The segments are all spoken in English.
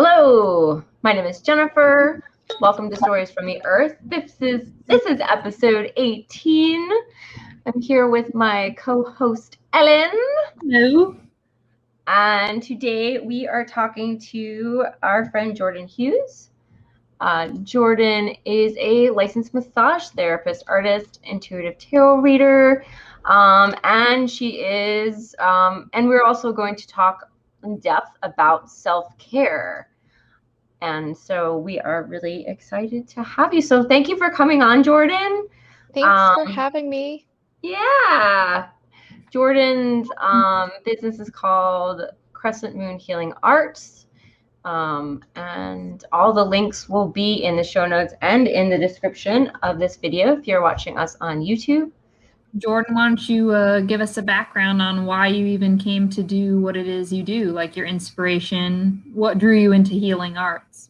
Hello, my name is Jennifer. Welcome to Stories from the Earth. This is episode 18. I'm here with my co-host Ellen. Hello. And today we are talking to our friend Jordan Hughes. Jordan is a licensed massage therapist, artist, intuitive tarot reader, and we're also going to talk in depth about self-care. And so we are really excited to have you. So thank you for coming on, Jordan. Thanks for having me. Yeah. Jordan's business is called Crescent Moon Healing Arts. And all the links will be in the show notes and in the description of this video if you're watching us on YouTube. Jordan, why don't you give us a background on why you even came to do what it is you do, like your inspiration, what drew you into healing arts?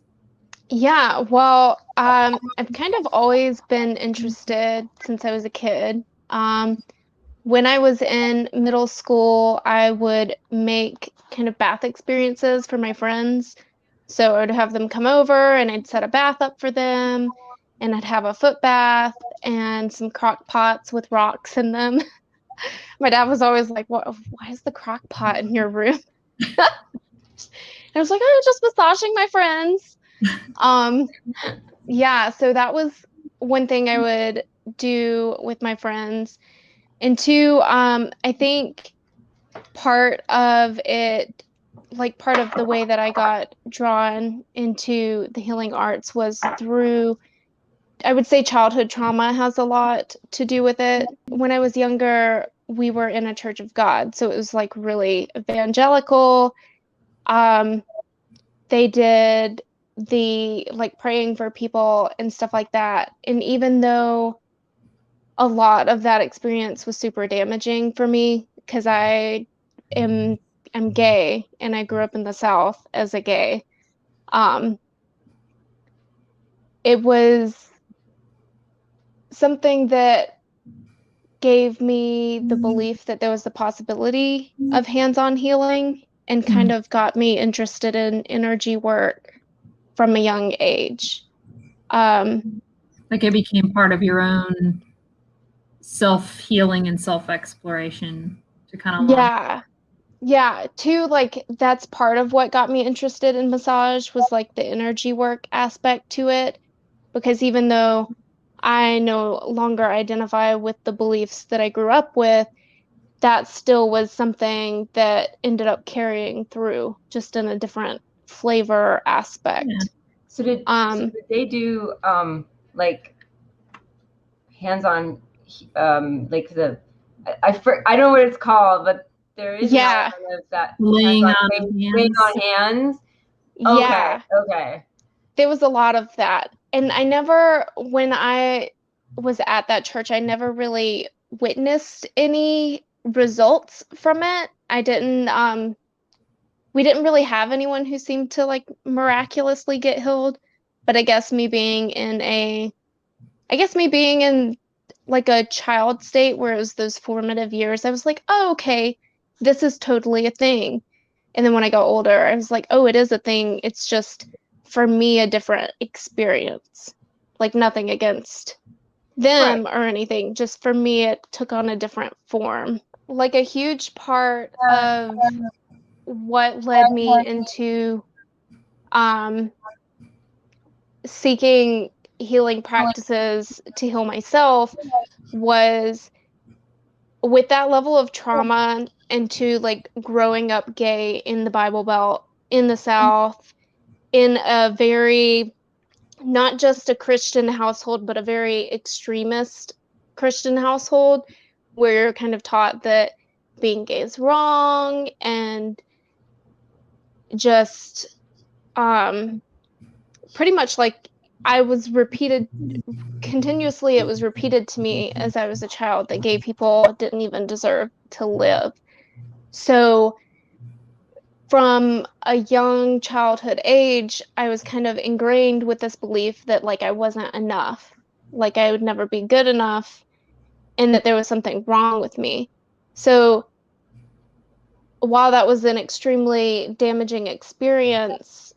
Yeah, well, I've kind of always been interested since I was a kid. When I was in middle school, I would make kind of bath experiences for my friends. So I would have them come over and I'd set a bath up for them, and I'd have a foot bath and some crock pots with rocks in them. My dad was always like, "What? Why is the crock pot in your room?" I was like, "Oh, just massaging my friends." Yeah, so that was one thing I would do with my friends. And two, I think part of it, like part of the way that I got drawn into the healing arts was through, I would say childhood trauma has a lot to do with it. When I was younger, we were in a Church of God, so it was like really evangelical. They did the like praying for people and stuff like that. And even though a lot of that experience was super damaging for me because I'm gay and I grew up in the South as a gay, it was something that gave me the belief that there was the possibility of hands-on healing and kind of got me interested in energy work from a young age. Like it became part of your own self-healing and self-exploration to kind of Yeah, too, like that's part of what got me interested in massage was like the energy work aspect to it, because even though I no longer identify with the beliefs that I grew up with, that still was something that ended up carrying through just in a different flavor aspect. Yeah. So did they do like hands-on like I don't know what it's called, but there is an element of that laying on hands. Yeah. Okay. There was a lot of that. And I never, when I was at that church, I never really witnessed any results from it. We didn't really have anyone who seemed to like miraculously get healed. But I guess me being in like a child state where it was those formative years, I was like, oh, okay, this is totally a thing. And then when I got older, I was like, oh, it is a thing. It's just, for me, a different experience. Like nothing against them or anything. Just for me, it took on a different form. Like a huge part of what led me into seeking healing practices to heal myself was with that level of trauma and to like growing up gay in the Bible Belt in the South, in a very, not just a Christian household, but a very extremist Christian household where you're kind of taught that being gay is wrong, and just pretty much like it was repeated to me as I was a child that gay people didn't even deserve to live. So from a young childhood age, I was kind of ingrained with this belief that like I wasn't enough, like I would never be good enough, and that there was something wrong with me. So while that was an extremely damaging experience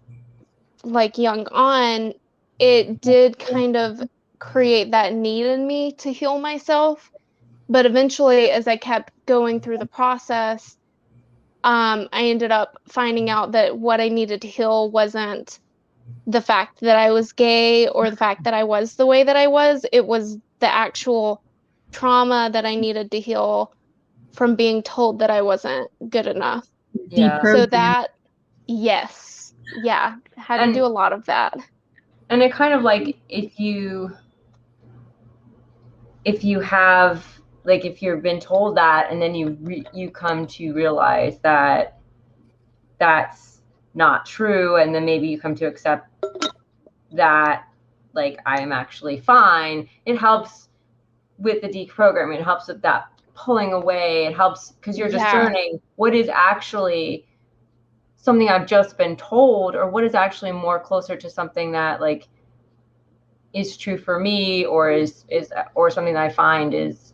like young on, it did kind of create that need in me to heal myself. But eventually, as I kept going through the process, I ended up finding out that what I needed to heal wasn't the fact that I was gay or the fact that I was the way that I was. It was the actual trauma that I needed to heal from being told that I wasn't good enough. Yeah. So that, yes, yeah, had to do a lot of that. And it kind of like if have like if you've been told that and then you come to realize that that's not true, and then maybe you come to accept that like I am actually fine, it helps with the deprogramming. It helps with that pulling away. It helps because you're discerning what is actually something I've just been told, or what is actually more closer to something that like is true for me, or is or something that I find is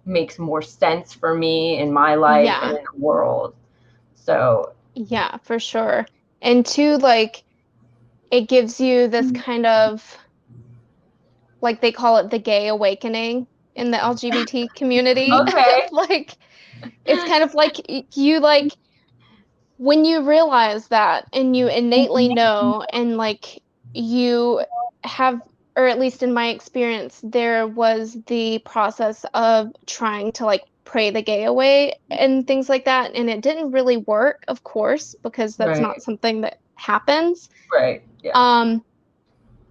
makes more sense for me in my life and in the world. So yeah, for sure. And two, like it gives you this kind of, like they call it the gay awakening in the LGBT community. Okay. Like it's kind of like you like when you realize that and you innately know, and like you have, or at least in my experience, there was the process of trying to like pray the gay away and things like that, and it didn't really work, of course, because that's not something that happens. Right. Yeah.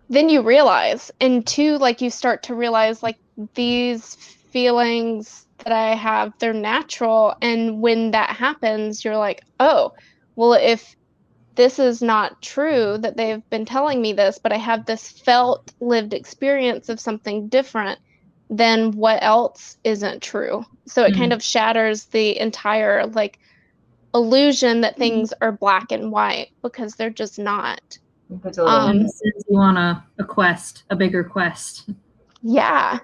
Then you realize, and two, like you start to realize like these feelings that I have, they're natural. And when that happens, you're like, oh, well, if this is not true, that they've been telling me this, but I have this felt lived experience of something different, then what else isn't true? So it kind of shatters the entire like illusion that things are black and white, because they're just not. You want a quest, a bigger quest. Yeah.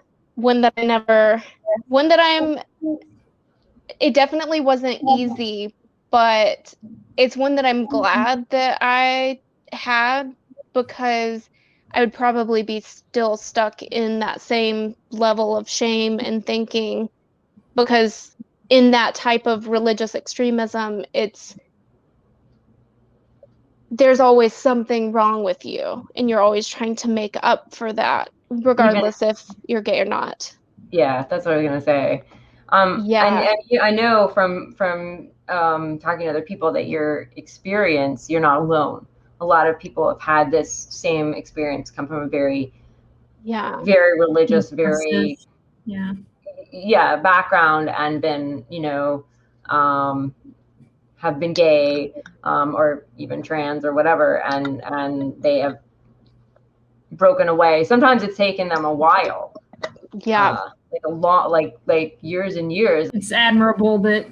It definitely wasn't easy, but it's one that I'm glad that I had, because I would probably be still stuck in that same level of shame and thinking, because in that type of religious extremism, there's always something wrong with you, and you're always trying to make up for that, regardless if you're gay or not. Yeah, that's what I was gonna say. And I know from talking to other people that your experience, you're not alone. A lot of people have had this same experience, come from a very very religious, very background, and been, have been gay, or even trans or whatever, and they have broken away. Sometimes it's taken them a while. Like a lot, like years and years. It's admirable that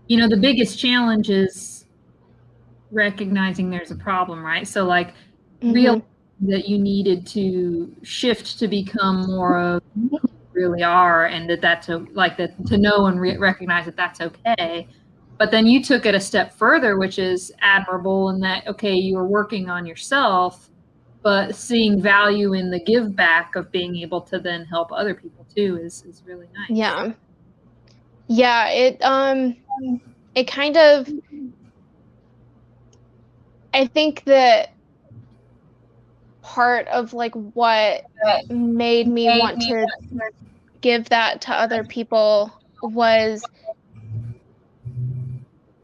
the biggest challenge is recognizing there's a problem, right? So like realizing that you needed to shift to become more of who you really are, and that's to know and recognize that that's okay. But then you took it a step further, which is admirable, in that, okay, you were working on yourself, but seeing value in the give back of being able to then help other people too is really nice. Yeah, it kind of, I think that part of like what made me want to give that to other people was,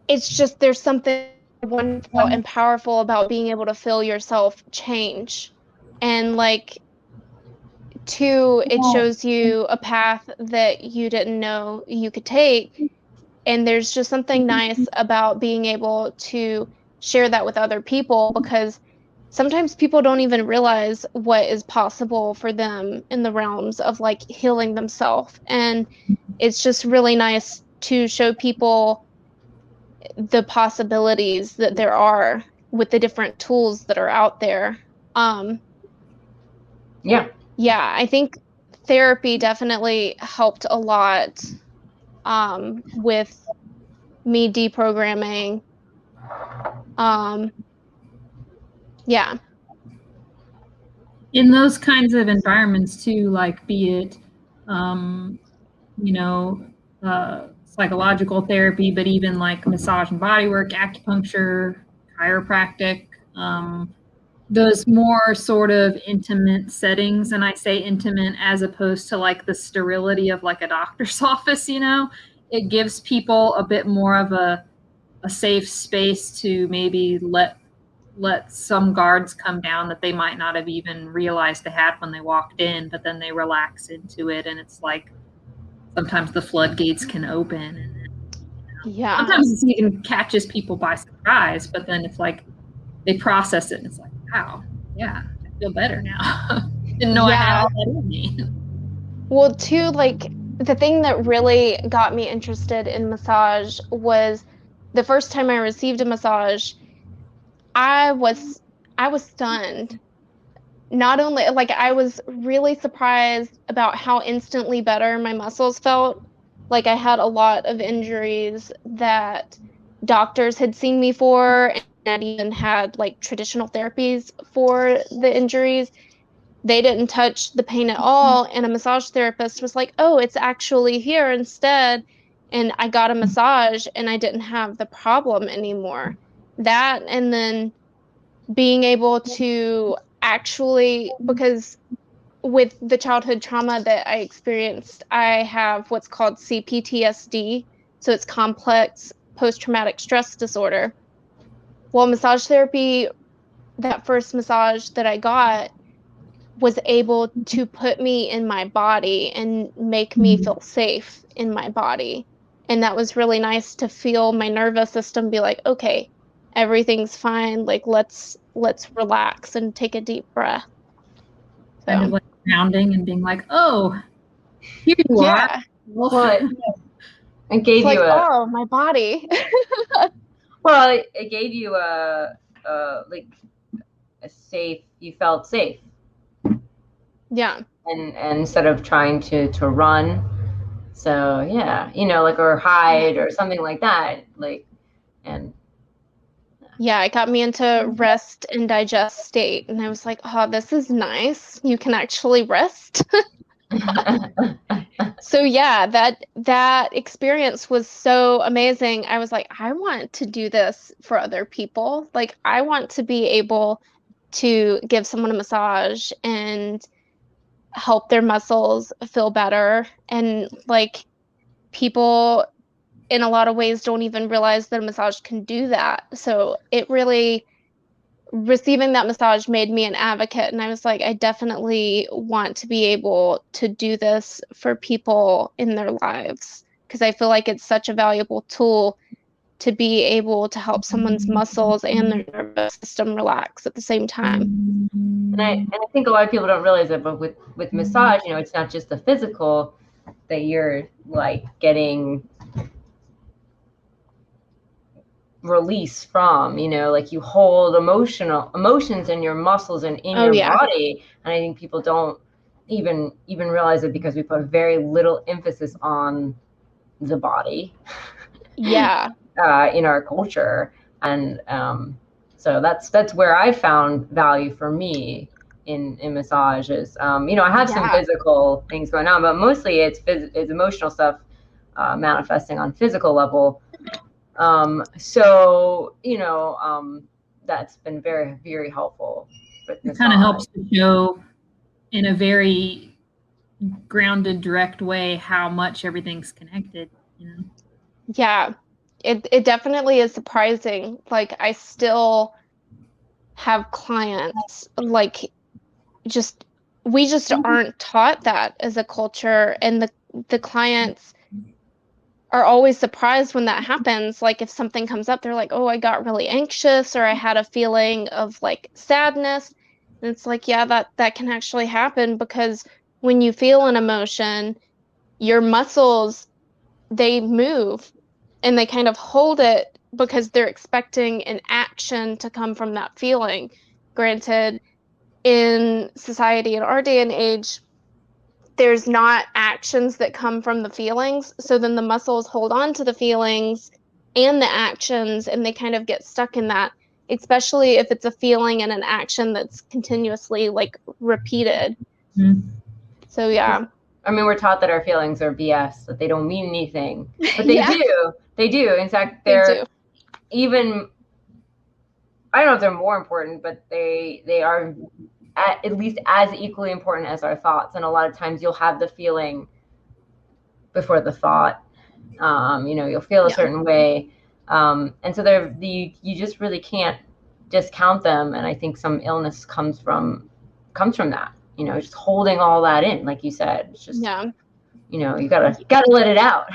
it's just, there's something wonderful and powerful about being able to feel yourself change. And like, two, it shows you a path that you didn't know you could take. And there's just something nice about being able to share that with other people, because sometimes people don't even realize what is possible for them in the realms of like healing themselves. And it's just really nice to show people the possibilities that there are with the different tools that are out there. I think therapy definitely helped a lot with me deprogramming. Yeah. In those kinds of environments too, like be it, you know, psychological therapy, but even like massage and bodywork, acupuncture, chiropractic, those more sort of intimate settings. And I say intimate as opposed to like the sterility of like a doctor's office, you know, it gives people a bit more of a safe space to maybe let some guards come down that they might not have even realized they had when they walked in, but then they relax into it. And it's like, sometimes the floodgates can open, and Yeah. sometimes it even catches people by surprise, but then it's like they process it and it's like, wow, yeah, I feel better now. Didn't know I had all that in me. Well, too, like the thing that really got me interested in massage was the first time I received a massage, I was stunned. Not only like I was really surprised about how instantly better my muscles felt. Like I had a lot of injuries that doctors had seen me for, and I even had like traditional therapies for the injuries. They didn't touch the pain at all, and a massage therapist was like, "Oh, it's actually here instead." And I got a massage and I didn't have the problem anymore. That, and then being able to actually, because with the childhood trauma that I experienced, I have what's called Cptsd. So it's complex post-traumatic stress disorder. Well, massage therapy, that first massage that I got, was able to put me in my body and make me feel safe in my body. And that was really nice to feel my nervous system be like, okay, everything's fine. Like, let's relax and take a deep breath. Kind of like grounding and being like, oh, here you are. Well, it gave you oh, my body. Well, it gave you like a safe. You felt safe. Yeah. And instead of trying to run, so yeah, you know, like, or hide or something like that, like, and yeah, it got me into rest and digest state, and I was like, oh, this is nice. You can actually rest. So yeah, that experience was so amazing. I was like, I want to do this for other people. Like, I want to be able to give someone a massage and help their muscles feel better. And like, people in a lot of ways don't even realize that a massage can do that. So it really, receiving that massage made me an advocate, and I was like, I definitely want to be able to do this for people in their lives, because I feel like it's such a valuable tool to be able to help someone's muscles and their nervous system relax at the same time. And I think a lot of people don't realize it, but with massage, you know, it's not just the physical that you're like getting release from, you know, like you hold emotions in your muscles and in your body. And I think people don't even realize it because we put very little emphasis on the body. Yeah. In our culture. And so that's where I found value for me in massages. You know, I have some physical things going on, but mostly it's emotional stuff manifesting on physical level. So, you know, that's been very, very helpful. It kind of helps to show in a very grounded, direct way how much everything's connected, you know? Yeah, it definitely is surprising. Like, I still have clients, like, we just aren't taught that as a culture, and the clients are always surprised when that happens. Like, if something comes up, they're like, oh, I got really anxious, or I had a feeling of like sadness. And it's like, yeah, that can actually happen, because when you feel an emotion, your muscles, they move and they kind of hold it because they're expecting an action to come from that feeling. Granted, in society in our day and age, there's not actions that come from the feelings. So then the muscles hold on to the feelings and the actions, and they kind of get stuck in that. especially if it's a feeling and an action that's continuously like repeated. Mm-hmm. So yeah. I mean, we're taught that our feelings are BS, that they don't mean anything, but they do. They do. In fact, they're even, I don't know if they're more important, but they are at least as equally important as our thoughts. And a lot of times you'll have the feeling before the thought. You'll feel a certain way. And so you just really can't discount them. And I think some illness comes from that, just holding all that in, like you said. It's just, you gotta let it out.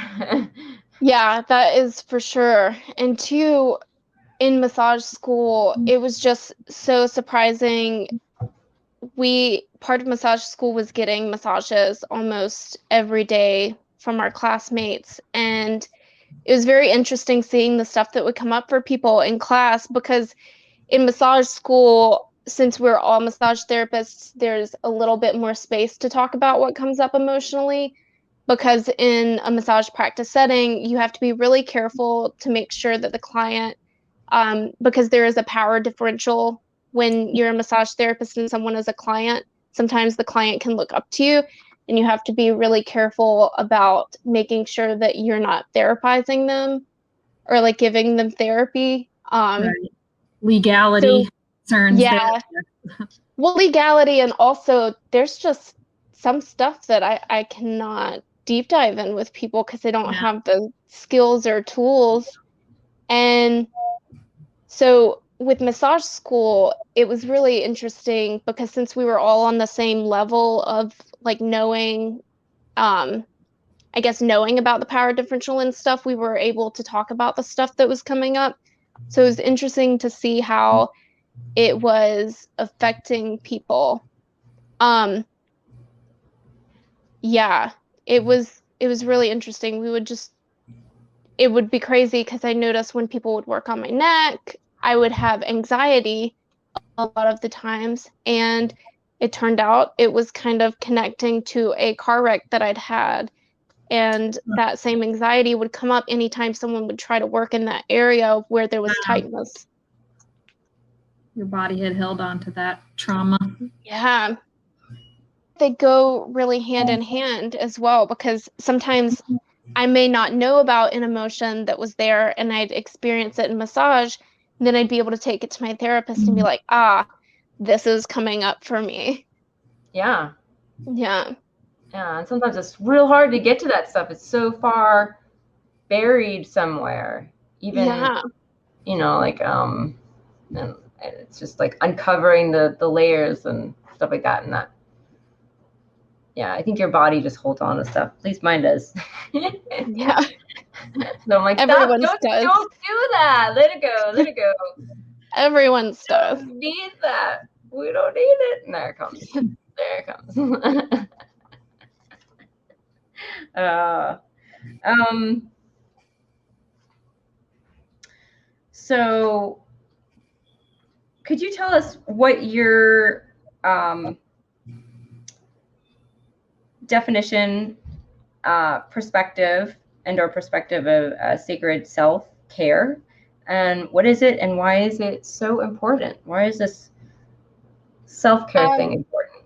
Yeah, that is for sure. And two, in massage school, it was just so surprising. Part of massage school was getting massages almost every day from our classmates. And it was very interesting seeing the stuff that would come up for people in class, because in massage school, since we're all massage therapists, there's a little bit more space to talk about what comes up emotionally. Because in a massage practice setting, you have to be really careful to make sure that the client, because there is a power differential when you're a massage therapist and someone is a client. Sometimes the client can look up to you, and you have to be really careful about making sure that you're not therapizing them or like giving them therapy. Right. Legality concerns. Yeah. Well, legality, and also there's just some stuff that I cannot deep dive in with people because they don't have the skills or tools. And so with massage school, it was really interesting because since we were all on the same level of like knowing about the power differential and stuff, we were able to talk about the stuff that was coming up. So it was interesting to see how it was affecting people. It was really interesting. It would be crazy because I noticed when people would work on my neck, I would have anxiety a lot of the times, and it turned out it was kind of connecting to a car wreck that I'd had, and that same anxiety would come up anytime someone would try to work in that area where there was tightness. Your body had held on to that trauma. Yeah. They go really hand in hand as well, because sometimes I may not know about an emotion that was there and I'd experience it in massage, and then I'd be able to take it to my therapist and be like, this is coming up for me. Yeah. Yeah. Yeah. And sometimes it's real hard to get to that stuff. It's so far buried somewhere. Even, and it's just like uncovering the layers and stuff like that. And that, I think your body just holds on to stuff. At least mine does. Yeah. So I'm like, everyone's don't does. Don't do that. Let it go. Let it go. Everyone's does. Don't need that. We don't need it. And there it comes. There it comes. So could you tell us what your definition, perspective of sacred self-care, and what is it, and why is it so important? Why is this self-care thing important?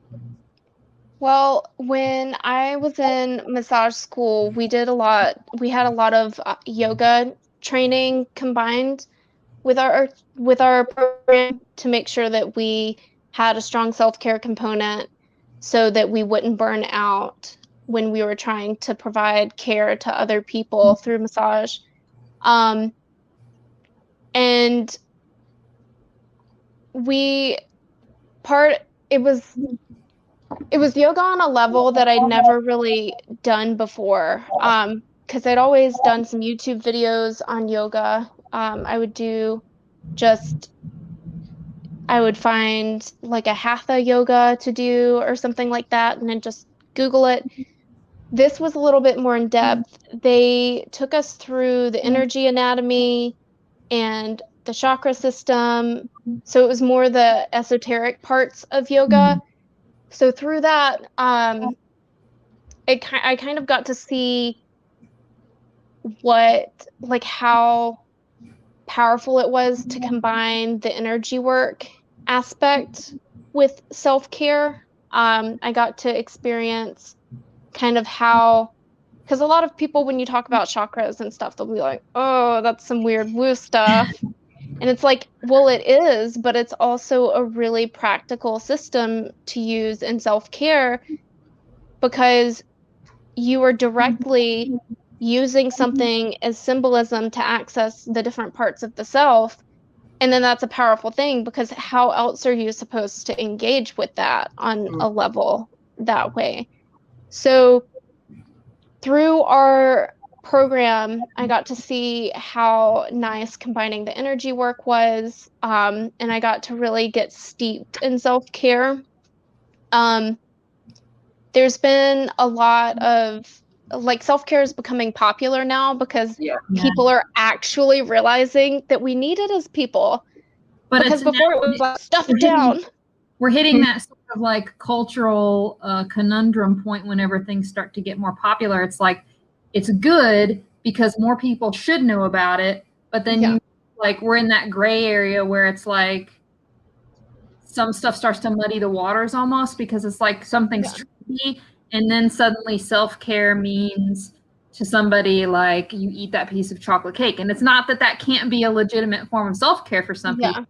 Well, when I was in massage school, we had a lot of yoga training combined with our program to make sure that we had a strong self-care component so that we wouldn't burn out when we were trying to provide care to other people through massage. And it was yoga on a level that I'd never really done before, because I'd always done some YouTube videos on yoga. I would find like a hatha yoga to do or something like that, and then just Google it. This was a little bit more in depth. They took us through the energy anatomy and the chakra system. So it was more the esoteric parts of yoga. So through that, I kind of got to see how powerful it was to combine the energy work aspect with self-care. I got to experience kind of how, because a lot of people, when you talk about chakras and stuff, they'll be like, oh, that's some weird woo stuff. And it's like, well, it is, but it's also a really practical system to use in self-care, because you are directly using something as symbolism to access the different parts of the self. And then that's a powerful thing, because how else are you supposed to engage with that on a level that way? So through our program, I got to see how nice combining the energy work was, and I got to really get steeped in self-care. There's been a lot of, like, self-care is becoming popular now because people are actually realizing that we need it as people. But because before it was like, stuff it down. We're hitting that sort of like cultural conundrum point whenever things start to get more popular. It's like, it's good because more people should know about it, but then you, like, we're in that gray area where it's like some stuff starts to muddy the waters almost, because it's like something's tricky, and then suddenly self-care means to somebody like you eat that piece of chocolate cake. And it's not that that can't be a legitimate form of self-care for some people.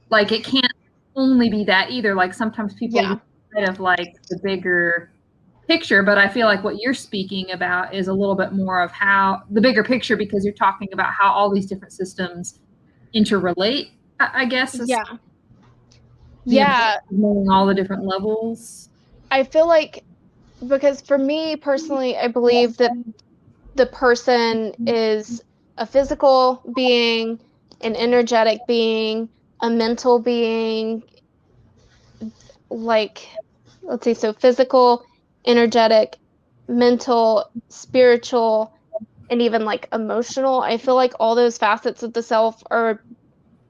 Like, it can't only be that either. Like, sometimes people lose sight of like the bigger picture, but I feel like what you're speaking about is a little bit more of how the bigger picture, because you're talking about how all these different systems interrelate, I guess. Knowing all the different levels. I feel like, because for me personally, I believe that the person is a physical being, an energetic being, a mental being, like, let's see, so physical, energetic, mental, spiritual, and even like emotional. I feel like all those facets of the self are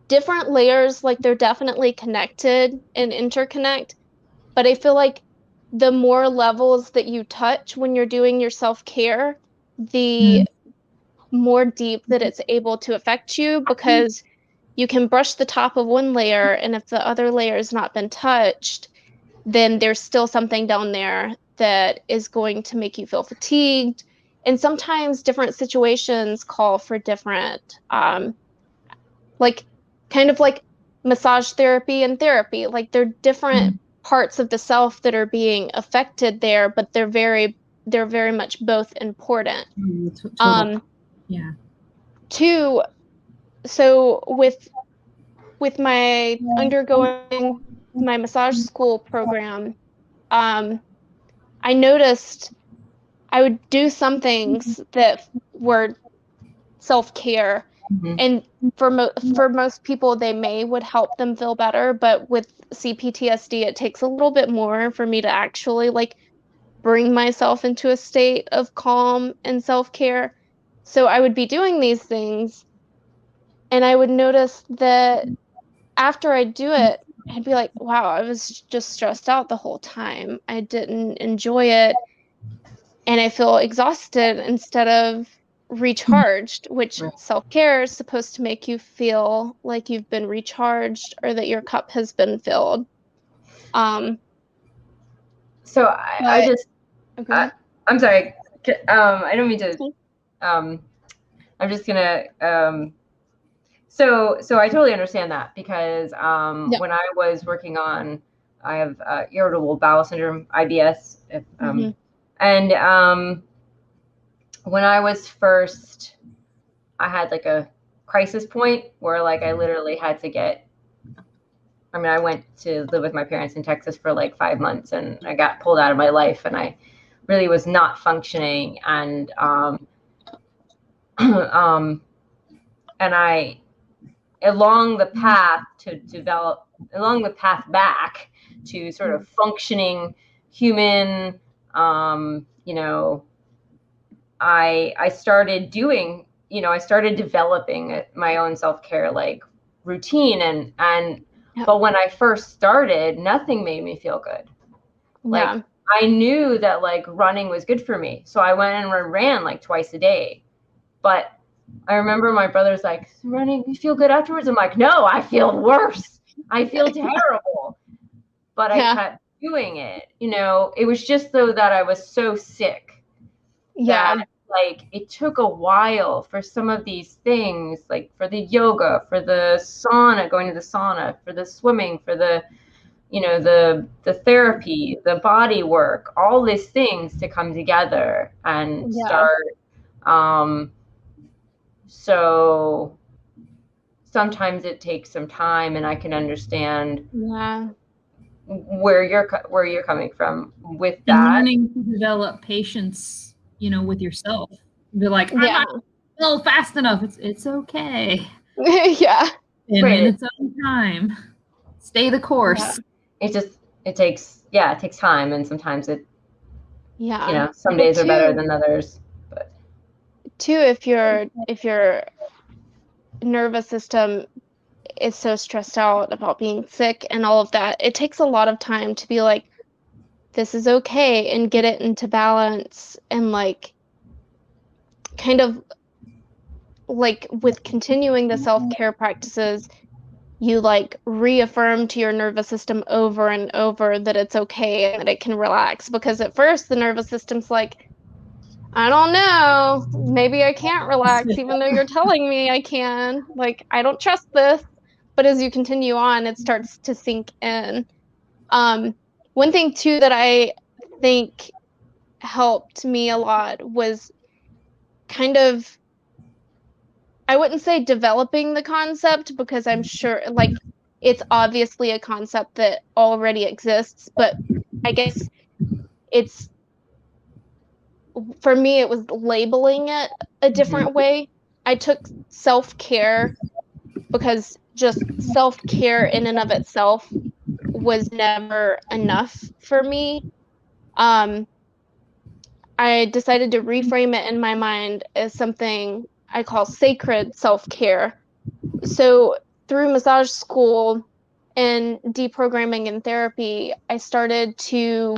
different layers. Like, they're definitely connected and interconnect, but I feel like the more levels that you touch when you're doing your self-care, the more deep that it's able to affect you, because you can brush the top of one layer, and if the other layer has not been touched, then there's still something down there that is going to make you feel fatigued. And sometimes different situations call for different, like, kind of like massage therapy and therapy. Like, they're different parts of the self that are being affected there, but they're very much both important. So with my undergoing my massage school program, I noticed I would do some things that were self-care, and for most people, they would help them feel better, but with Cptsd, it takes a little bit more for me to actually like bring myself into a state of calm and self-care. So I would be doing these things, and I would notice that after I do it, I'd be like, wow, I was just stressed out the whole time. I didn't enjoy it, and I feel exhausted instead of recharged, which self-care is supposed to make you feel like you've been recharged or that your cup has been filled. So I'm sorry. I don't mean to. I'm just gonna. So I totally understand that, because when I was working on, I have irritable bowel syndrome, IBS, and when I was first, I had like a crisis point where like I literally had to get, I went to live with my parents in Texas for like 5 months, and I got pulled out of my life, and I really was not functioning. And and I, along the path back to sort of functioning human, I started doing, I started developing my own self-care like routine, and but when I first started, nothing made me feel good. Like, I knew that like running was good for me, so I went and ran like twice a day, but I remember my brother's like, running, you feel good afterwards? I'm like, no, I feel worse. I feel terrible. But I kept doing it. You know, it was just so that I was so sick. Yeah. That, like, it took a while for some of these things, like for the yoga, for the sauna, going to the sauna, for the swimming, for the, you know, the therapy, the body work, all these things to come together and start. So sometimes it takes some time, and I can understand where you're coming from with that. And learning to develop patience, you know, with yourself. Be like, I'm not fast enough. It's okay. Yeah. And in its own time. Stay the course. Yeah. It takes time, and sometimes it, you know, some days are better than others. But if your nervous system is so stressed out about being sick and all of that, it takes a lot of time to be like, this is okay, and get it into balance, and like kind of like with continuing the self-care practices, you like reaffirm to your nervous system over and over that it's okay and that it can relax, because at first the nervous system's like, I don't know, maybe I can't relax even though you're telling me I can, like I don't trust this. But as you continue on, it starts to sink in. One thing too that I think helped me a lot was kind of, I wouldn't say developing the concept, because I'm sure like it's obviously a concept that already exists, but I guess it's, for me, it was labeling it a different way. I took self-care, because just self-care in and of itself was never enough for me. I decided to reframe it in my mind as something I call sacred self-care. So through massage school and deprogramming and therapy, I started to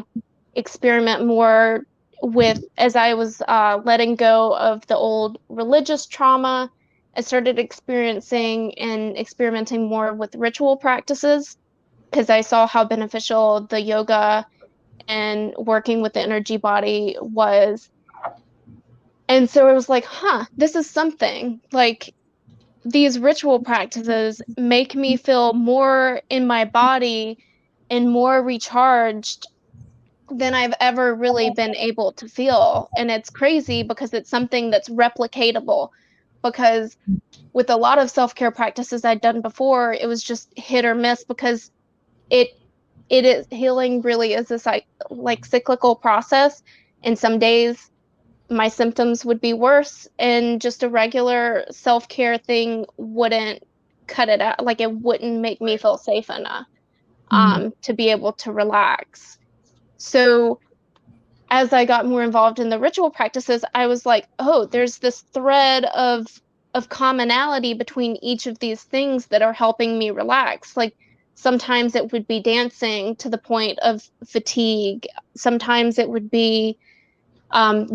experiment more with, as I was letting go of the old religious trauma, I started experiencing and experimenting more with ritual practices, because I saw how beneficial the yoga and working with the energy body was. And so I was like, this is something. Like, these ritual practices make me feel more in my body and more recharged than I've ever really been able to feel. And it's crazy because it's something that's replicatable. Because with a lot of self-care practices I'd done before, it was just hit or miss, because it is, healing really is this like cyclical process. And some days my symptoms would be worse, and just a regular self-care thing wouldn't cut it out. Like, it wouldn't make me feel safe enough to be able to relax. So as I got more involved in the ritual practices, I was like, oh, there's this thread of commonality between each of these things that are helping me relax. Like, sometimes it would be dancing to the point of fatigue. Sometimes it would be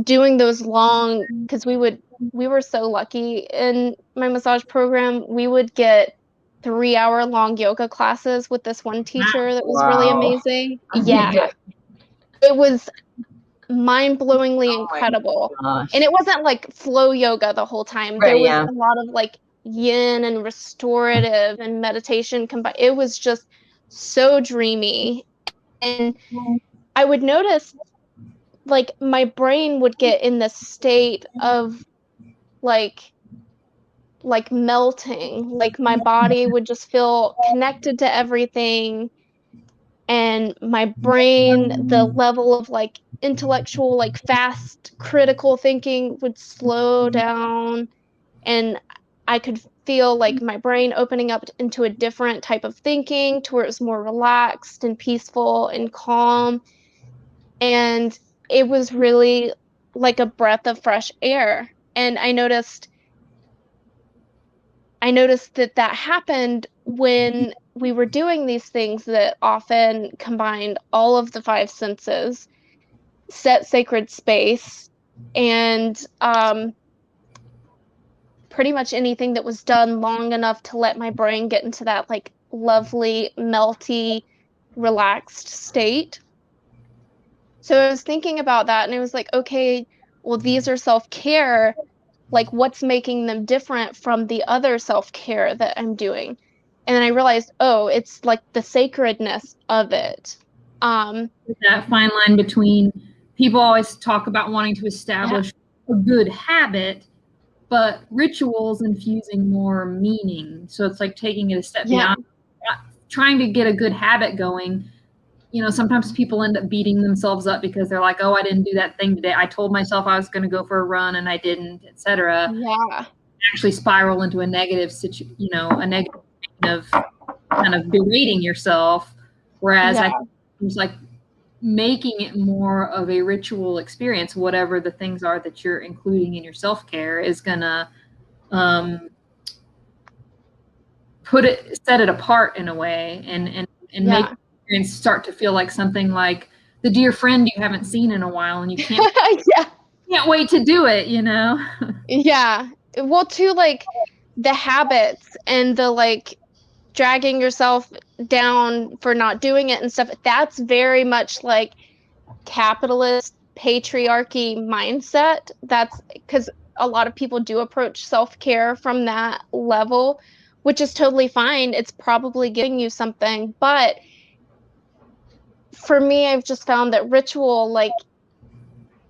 doing those long, because we were so lucky in my massage program. We would get 3-hour long yoga classes with this one teacher that was really amazing. Yeah. It was mind-blowingly incredible. And it wasn't like flow yoga the whole time. There was a lot of like yin and restorative and meditation combined. It was just so dreamy. And I would notice, like, my brain would get in this state of like melting. Like, my body would just feel connected to everything, and my brain, the level of like intellectual, like fast critical thinking would slow down, and I could feel like my brain opening up into a different type of thinking, to where it was more relaxed and peaceful and calm. And it was really like a breath of fresh air. And I noticed that happened when we were doing these things that often combined all of the 5 senses, set sacred space, and pretty much anything that was done long enough to let my brain get into that like lovely, melty, relaxed state. So I was thinking about that, and it was like, okay, well, these are self-care. Like, what's making them different from the other self-care that I'm doing? And then I realized, oh, it's like the sacredness of it. That fine line between, people always talk about wanting to establish a good habit, but rituals infusing more meaning. So it's like taking it a step beyond, trying to get a good habit going. You know, sometimes people end up beating themselves up because they're like, oh, I didn't do that thing today. I told myself I was going to go for a run and I didn't, etc. Yeah. Actually spiral into a negative a negative kind of berating yourself. Whereas I think it's like making it more of a ritual experience, whatever the things are that you're including in your self-care, is gonna set it apart in a way, and make and start to feel like something like the dear friend you haven't seen in a while, and you can't can't wait to do it, you know. Yeah. Well, too, like the habits and the like dragging yourself down for not doing it and stuff, that's very much like capitalist patriarchy mindset. That's because a lot of people do approach self-care from that level, which is totally fine. It's probably giving you something, but for me, I've just found that ritual, like,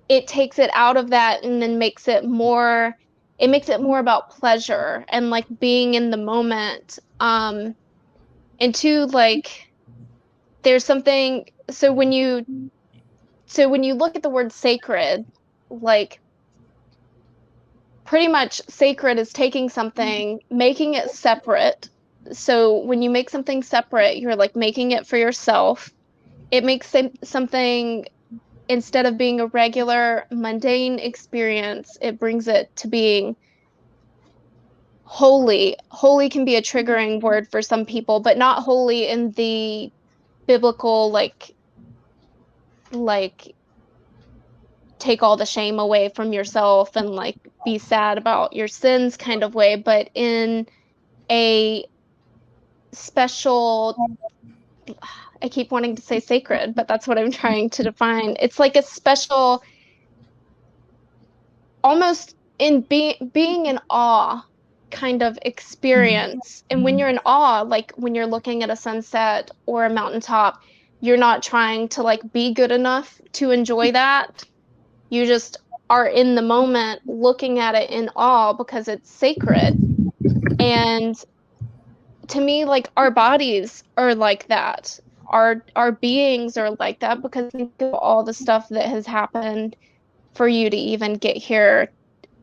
it takes it out of that and then makes it more about pleasure and like being in the moment. And two, like, there's something, so when you look at the word sacred, like, pretty much sacred is taking something, making it separate. So when you make something separate, you're like making it for yourself. It makes something, instead of being a regular mundane experience, it brings it to being holy. Holy can be a triggering word for some people, but not holy in the biblical, like take all the shame away from yourself and like be sad about your sins kind of way, but in a special, I keep wanting to say sacred, but that's what I'm trying to define. It's like a special, almost in being in awe kind of experience. And when you're in awe, like when you're looking at a sunset or a mountaintop, you're not trying to like be good enough to enjoy that. You just are in the moment looking at it in awe because it's sacred. And to me, like, our bodies are like that. Our beings are like that, because think of all the stuff that has happened for you to even get here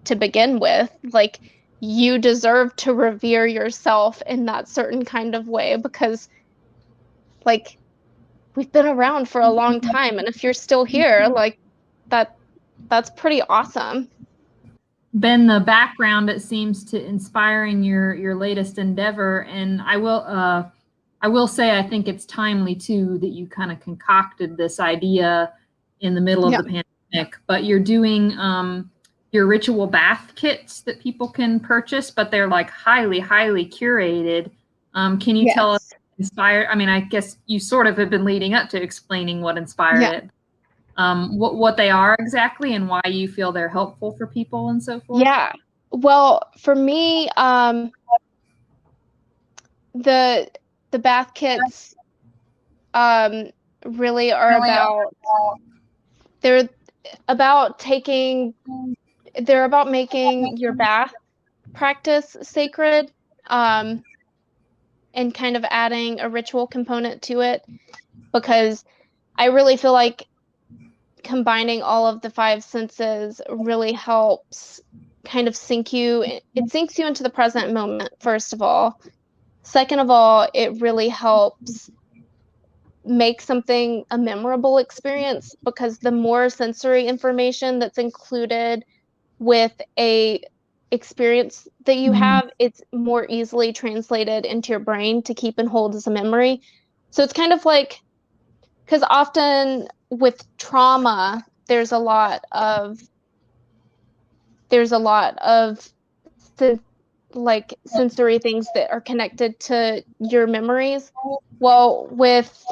to begin with. Like, you deserve to revere yourself in that certain kind of way, because like, we've been around for a long time, and if you're still here, like, that's pretty awesome. Been the background, it seems, to inspiring your latest endeavor. And I will say, I think it's timely too that you kind of concocted this idea in the middle of the pandemic. But you're doing your ritual bath kits that people can purchase, but they're like highly curated. Can you tell us inspired? I mean, I guess you sort of have been leading up to explaining what inspired it. What they are exactly and why you feel they're helpful for people and so forth? Yeah. Well, for me, the bath kits really are they're about making your bath practice sacred, and kind of adding a ritual component to it, because I really feel like combining all of the five senses really helps kind of sinks you into the present moment, first of all. Second of all, it really helps make something a memorable experience, because the more sensory information that's included with a experience that you have, it's more easily translated into your brain to keep and hold as a memory. So it's kind of like, because often with trauma, there's a lot of like sensory things that are connected to your memories. Well, with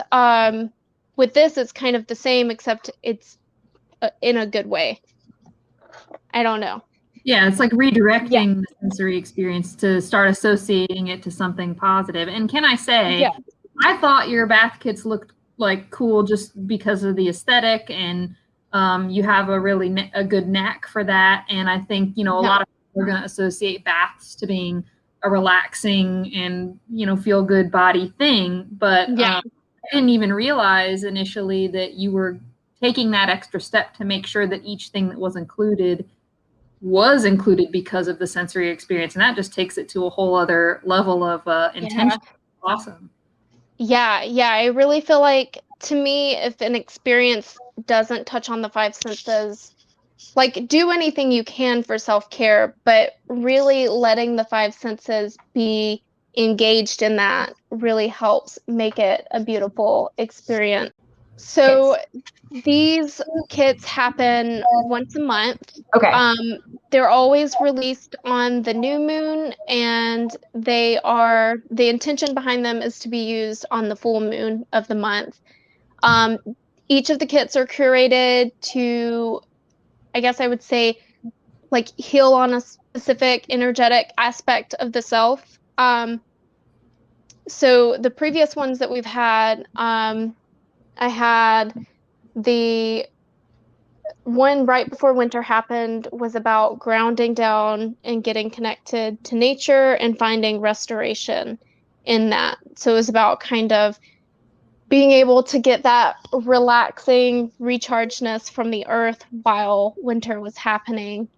this, it's kind of the same, except it's in a good way. I don't know. Yeah, it's like redirecting the sensory experience to start associating it to something positive. And can I say, I thought your bath kits looked like cool just because of the aesthetic, and you have a really a good knack for that. And I think, you know, a lot of people are going to associate baths to being a relaxing and, you know, feel good body thing. But I didn't even realize initially that you were taking that extra step to make sure that each thing that was included because of the sensory experience. And that just takes it to a whole other level of intention. Awesome. Yeah, I really feel like, to me, if an experience doesn't touch on the five senses, like, do anything you can for self-care, but really letting the five senses be engaged in that really helps make it a beautiful experience. So these kits happen once a month. Okay. They're always released on the new moon, and the intention behind them is to be used on the full moon of the month. Each of the kits are curated to, I guess I would say, like, heal on a specific energetic aspect of the self. So the previous ones that we've had, I had the one right before winter happened was about grounding down and getting connected to nature and finding restoration in that. So it was about kind of being able to get that relaxing rechargedness from the earth while winter was happening.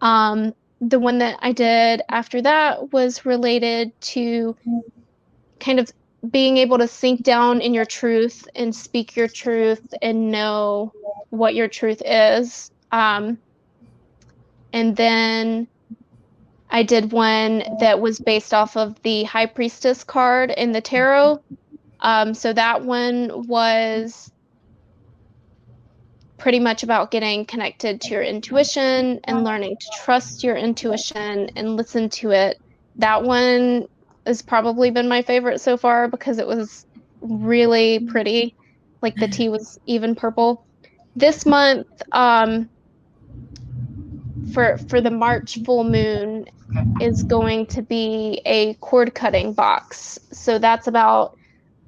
The one that I did after that was related to kind of being able to sink down in your truth and speak your truth and know what your truth is. And then I did one that was based off of the High Priestess card in the tarot. So that one was pretty much about getting connected to your intuition and learning to trust your intuition and listen to it. That one has probably been my favorite so far because it was really pretty. Like, the tea was even purple. This month, for the March full moon, is going to be a cord cutting box. So that's about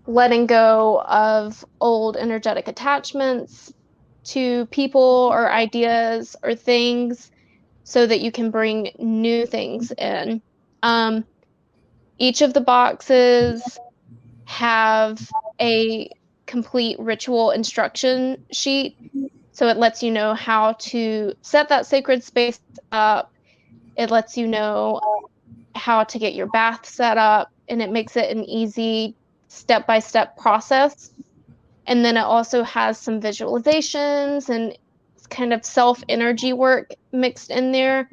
letting go of old energetic attachments to people or ideas or things so that you can bring new things in. Each of the boxes have a complete ritual instruction sheet. So it lets you know how to set that sacred space up. It lets you know how to get your bath set up, and it makes it an easy step-by-step process. And then it also has some visualizations and kind of self-energy work mixed in there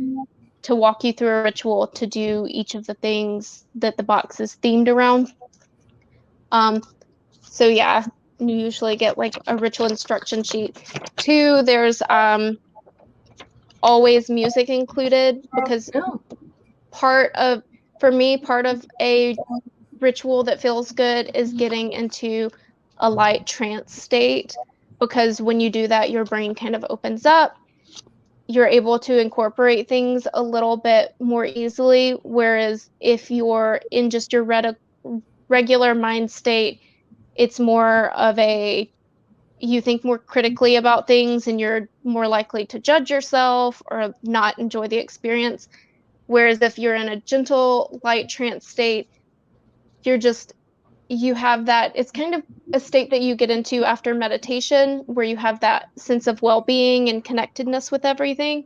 to walk you through a ritual to do each of the things that the box is themed around. So yeah, you usually get like a ritual instruction sheet. Two, there's always music included, because part of a ritual that feels good is getting into a light trance state, because when you do that, your brain kind of opens up. You're able to incorporate things a little bit more easily, whereas if you're in just your regular mind state, it's more of you think more critically about things and you're more likely to judge yourself or not enjoy the experience. Whereas if you're in a gentle light trance state, you have that, it's kind of a state that you get into after meditation, where you have that sense of well-being and connectedness with everything.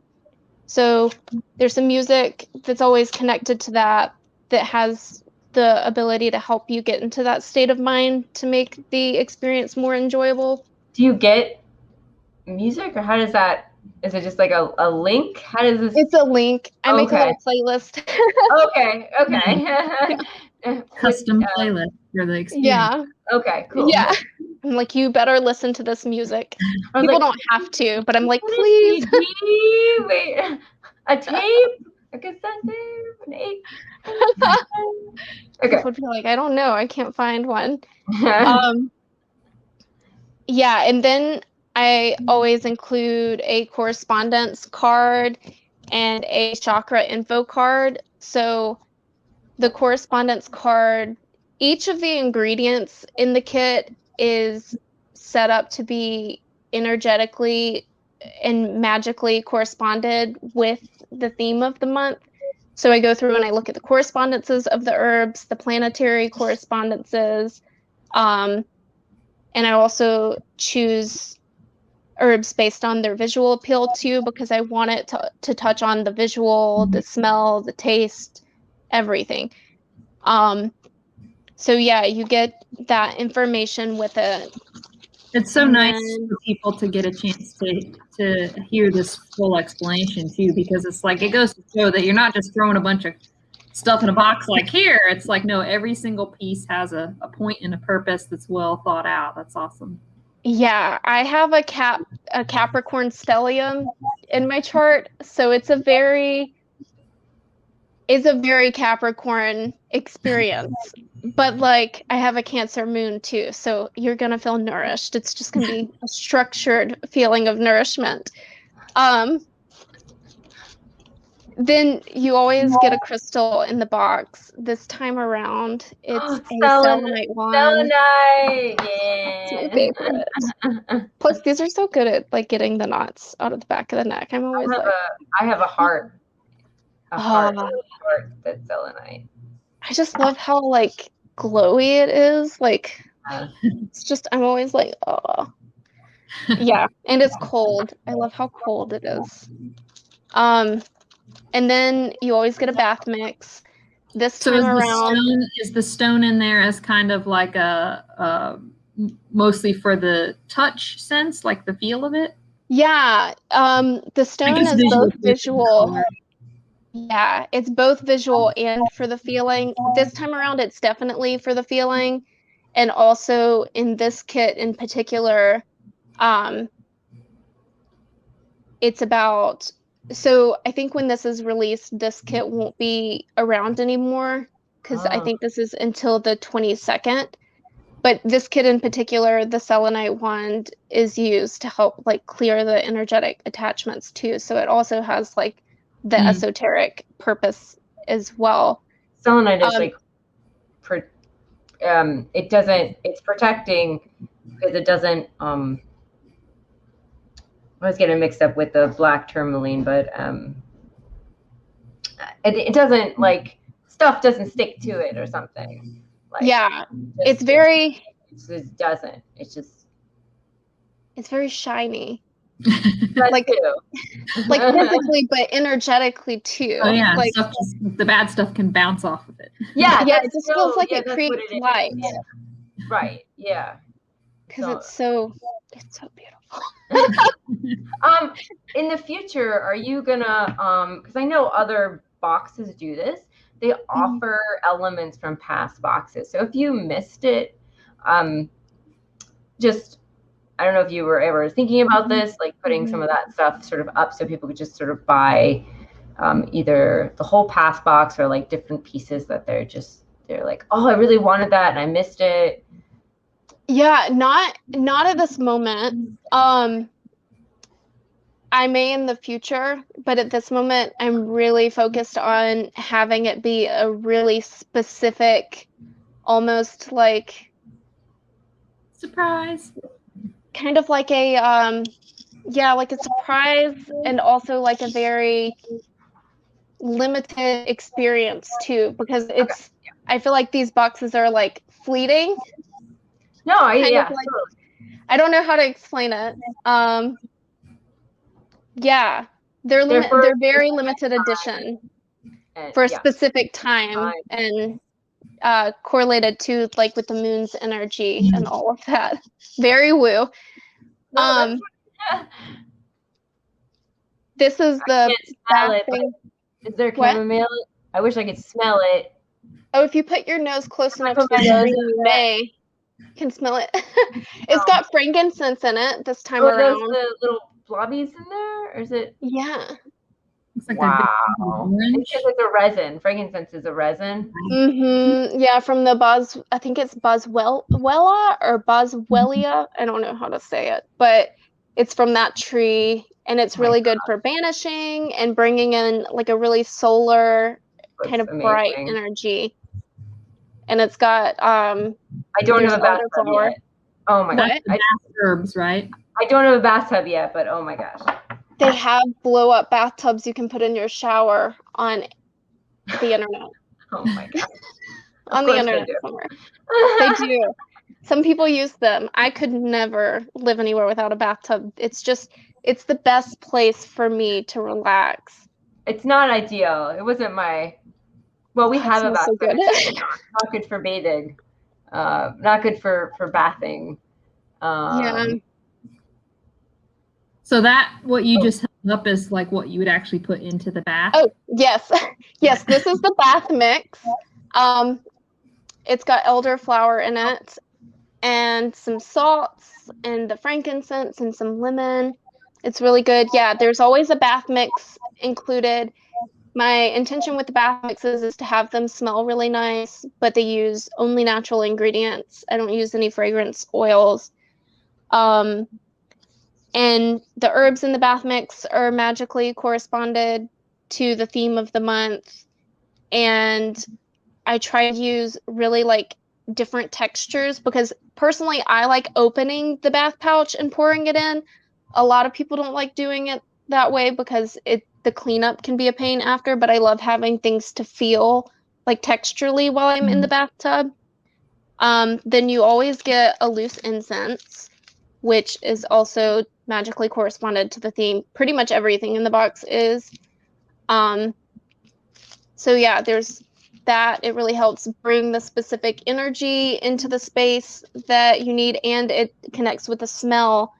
So there's some music that's always connected to that has the ability to help you get into that state of mind to make the experience more enjoyable. Do you get music, or how does that, is it just like a link? How does this? It's a link. I make a little playlist. Okay. Custom playlist for the experience. Yeah. Okay, cool. Yeah. I'm like, you better listen to this music. People don't have to, but I'm like, please. CD? Wait, a tape? A cassette tape? An 8. People Okay. would be like, I don't know, I can't find one. Yeah, and then I always include a correspondence card and a chakra info card. So the correspondence card, each of the ingredients in the kit is set up to be energetically and magically corresponded with the theme of the month. So I go through and I look at the correspondences of the herbs, the planetary correspondences, and I also choose herbs based on their visual appeal too, because I want it to touch on the visual, the smell, the taste, everything. So yeah, you get that information with it. It's so nice for people to get a chance to hear this full explanation too, because it's like, it goes to show that you're not just throwing a bunch of stuff in a box like here. It's like, no, every single piece has a point and a purpose that's well thought out. That's awesome. Yeah, I have a Capricorn stellium in my chart, so it's a very Capricorn experience. But like, I have a Cancer moon too, so you're gonna feel nourished. It's just gonna be a structured feeling of nourishment. Then you always get a crystal in the box. This time around, it's a selenite wand. Selenite, yeah. It's my favorite. Plus, these are so good at like getting the knots out of the back of the neck. I'm always I have a heart. A heart that's selenite. I just love how like glowy it is. Like, it's just, I'm always like, oh. Yeah, and it's cold. I love how cold it is. And then you always get a bath mix. This time around, is the stone in there as kind of like a mostly for the touch sense, like the feel of it? Yeah, the stone is both visual. Yeah, it's both visual and for the feeling. This time around, it's definitely for the feeling, and also in this kit in particular, it's about. So I think when this is released, this kit won't be around anymore, because I think this is until the 22nd. But this kit in particular, the selenite wand, is used to help like clear the energetic attachments too. So it also has like the esoteric purpose as well. Selenite is like, it's protecting because it doesn't, I was getting mixed up with the black tourmaline, but it doesn't, like, stuff doesn't stick to it or something. Like, yeah, it's very. It just doesn't. It's just. It's very shiny. Like physically, but energetically too. Oh yeah, like the bad stuff can bounce off of it. Yeah, it just feels like it creates light. Yeah. Right. Yeah. Because it's so beautiful. In the future, are you gonna because I know other boxes do this, they offer elements from past boxes. So if you missed it, just, I don't know if you were ever thinking about this, like putting some of that stuff sort of up so people could just sort of buy either the whole past box or like different pieces that they're like, oh, I really wanted that and I missed it. Yeah, not at this moment. I may in the future, but at this moment, I'm really focused on having it be a really specific, almost like surprise. Kind of like a like a surprise, and also like a very limited experience too, because it's I feel like these boxes are like fleeting. No, I don't know how to explain it. Yeah, they're very limited edition for a specific time and correlated to like with the moon's energy and all of that. Very woo. This is the thing. Is there chamomile? I wish I could smell it. Oh, if you put your nose close enough to the nose, you can smell it. It's got frankincense in it this time around. Are those the little blobbies in there, or is it? Yeah. like Wow. orange. It's a resin. Frankincense is a resin. Yeah, from the I think it's Boswellia or Boswellia. I don't know how to say it, but it's from that tree, and it's really good for banishing and bringing in like a really solar kind of bright energy. And it's got I don't have a bathtub yet. Oh my gosh. Herbs, right? I don't have a bathtub yet, but oh my gosh. They have blow up bathtubs you can put in your shower on the internet. Oh my god. On the internet somewhere. They do. Some people use them. I could never live anywhere without a bathtub. It's the best place for me to relax. It's not ideal. It wasn't my we have a bathtub. So not good for bathing. Not good for bathing. Yeah. So what you just held up is like what you would actually put into the bath? Oh, yes. Yes, this is the bath mix. It's got elderflower in it and some salts and the frankincense and some lemon. It's really good. Yeah, there's always a bath mix included. My intention with the bath mixes is to have them smell really nice, but they use only natural ingredients. I don't use any fragrance oils. And the herbs in the bath mix are magically corresponded to the theme of the month. And I try to use really like different textures because personally I like opening the bath pouch and pouring it in. A lot of people don't like doing it that way because the cleanup can be a pain after, but I love having things to feel like texturally while I'm in the bathtub. Then you always get a loose incense, which is also magically corresponded to the theme. Pretty much everything in the box is. So yeah, there's that. It really helps bring the specific energy into the space that you need, and it connects with the smell.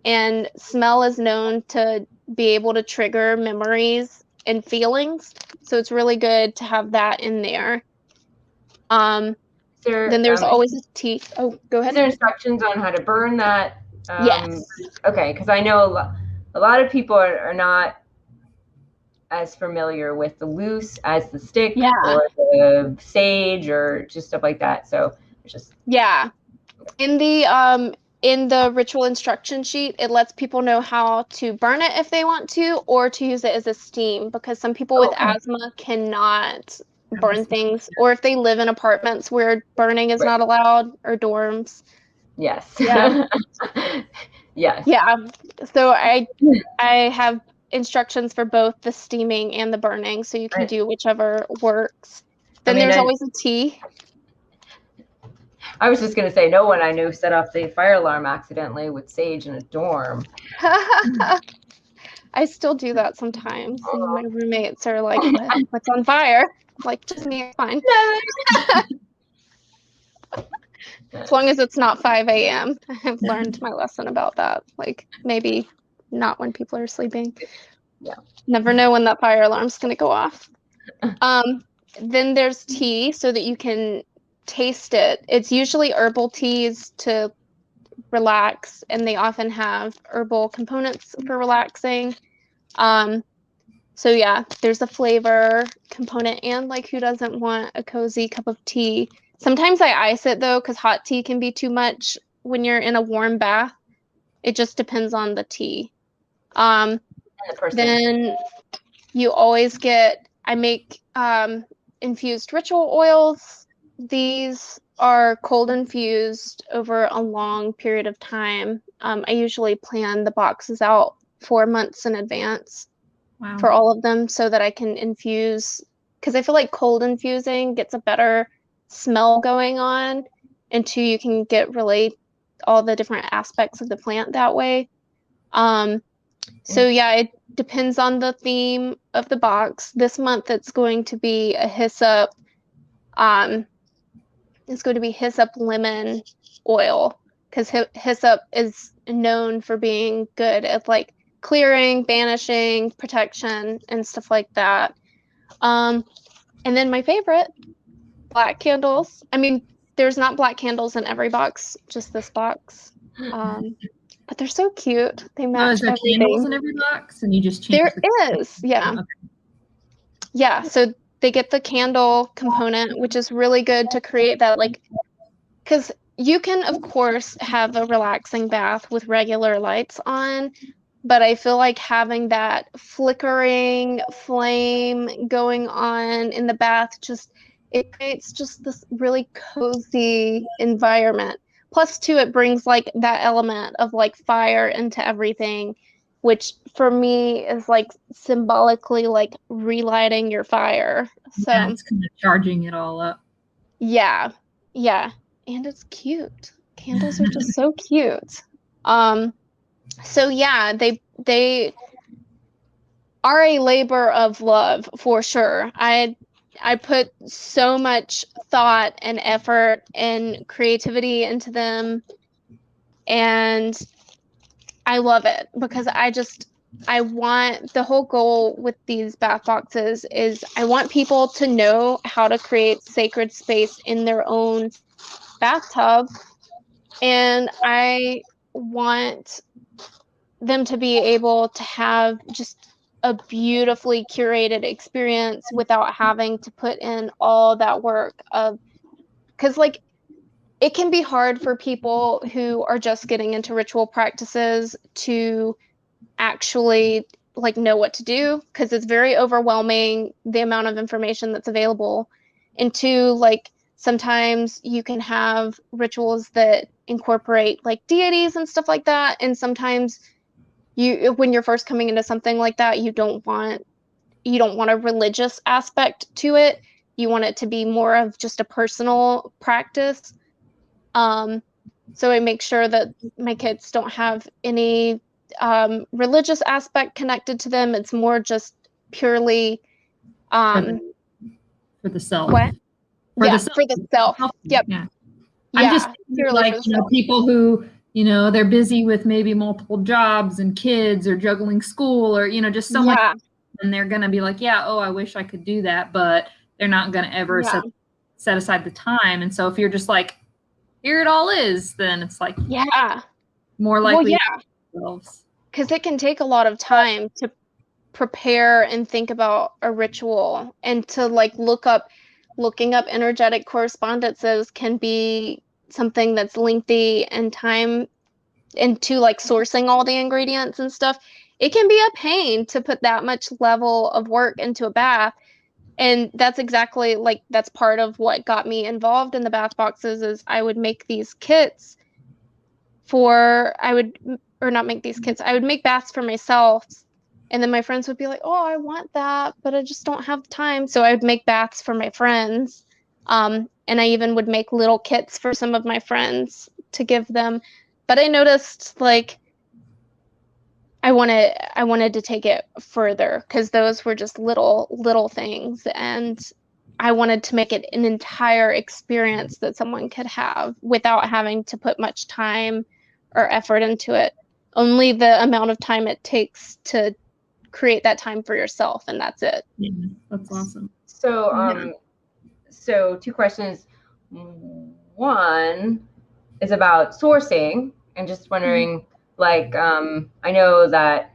And smell is known to be able to trigger memories and feelings. So it's really good to have that in there. Then there's always a tea. Oh, go ahead. Is there instructions on how to burn that? Yes. Okay, because I know a lot of people are not as familiar with the loose as the stick or the sage or just stuff like that. So it's just in the ritual instruction sheet, it lets people know how to burn it if they want to, or to use it as a steam, because some people with asthma cannot burn things, or if they live in apartments where burning is not allowed, or dorms. Yes. Yeah. Yes. Yeah. So I have instructions for both the steaming and the burning, so you can do whichever works. Then there's always a tea. I was just going to say, no one I knew set off the fire alarm accidentally with sage in a dorm. I still do that sometimes. And my roommates are like, what's on fire? I'm like, just me, it's fine. As long as it's not 5 a.m. I've learned my lesson about that. Like, maybe not when people are sleeping. Yeah. Never know when that fire alarm's going to go off. Then there's tea so that you can taste it. It's usually herbal teas to relax, and they often have herbal components for relaxing. So yeah, there's a flavor component, and like, who doesn't want a cozy cup of tea? Sometimes I ice it though, because hot tea can be too much when you're in a warm bath. It just depends on the tea. Then you always get, I make infused ritual oils. These are cold infused over a long period of time. I usually plan the boxes out 4 months in advance for all of them so that I can infuse, because I feel like cold infusing gets a better smell going on, and two, you can get really all the different aspects of the plant that way. So yeah, it depends on the theme of the box. This month it's going to be a hyssop. It's going to be hyssop lemon oil, because hyssop is known for being good at like clearing, banishing, protection, and stuff like that. And then my favorite, black candles. I mean, there's not black candles in every box, just this box. But they're so cute. They match is there everything. candles in every box, and you just change There is, yeah. Okay. yeah, so they get the candle component, which is really good to create that, like, because you can, of course, have a relaxing bath with regular lights on, but I feel like having that flickering flame going on in the bath it creates just this really cozy environment. Plus, too, it brings like that element of like fire into everything, which for me is like symbolically like relighting your fire. So Yeah, it's kind of charging it all up. yeah, yeah, and it's cute. Candles are just so cute. So yeah, they are a labor of love for sure. I put so much thought and effort and creativity into them, and I love it because I want the whole goal with these bath boxes is I want people to know how to create sacred space in their own bathtub, and I want them to be able to have just a beautifully curated experience without having to put in all that work of, because like it can be hard for people who are just getting into ritual practices to actually like know what to do, because it's very overwhelming, the amount of information that's available. And two, like sometimes you can have rituals that incorporate like deities and stuff like that, and sometimes when you're first coming into something like that, you don't want a religious aspect to it. You want it to be more of just a personal practice. So I make sure that my kids don't have any religious aspect connected to them. It's more just purely For the self. what? For yeah, the self. for the self. Yep. Yeah. Yeah, I'm just purely like, for the self. people who, they're busy with maybe multiple jobs and kids or juggling school or, just so much. And they're going to be like, yeah, oh, I wish I could do that. But they're not going to ever set aside the time. And so if you're just like, here it all is, then it's like, more likely. Because it can take a lot of time to prepare and think about a ritual, and to like looking up energetic correspondences can be something that's lengthy, and time into like sourcing all the ingredients and stuff. It can be a pain to put that much level of work into a bath. And that's exactly like, that's part of what got me involved in the bath boxes is I would make these kits I would make baths for myself. And then my friends would be like, oh, I want that, but I just don't have the time. So I would make baths for my friends. And I even would make little kits for some of my friends to give them. But I noticed like I wanted to take it further, because those were just little things, and I wanted to make it an entire experience that someone could have without having to put much time or effort into it. Only the amount of time it takes to create that time for yourself, and that's it. Yeah, that's awesome. So so 2 questions. One is about sourcing, and just wondering, like, I know that,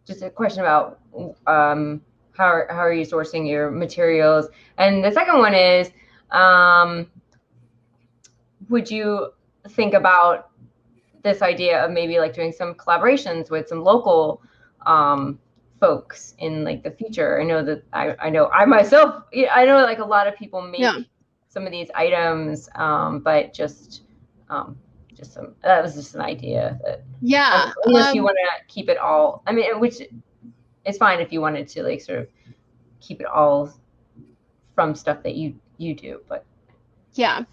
just a question about how are you sourcing your materials? And the second one is, would you think about this idea of maybe like doing some collaborations with some local folks in like the future? I know that I know myself, I know like a lot of people make some of these items, but just some, that was just an idea that, unless you want to keep it all, I mean, which is fine if you wanted to like sort of keep it all from stuff that you do, but I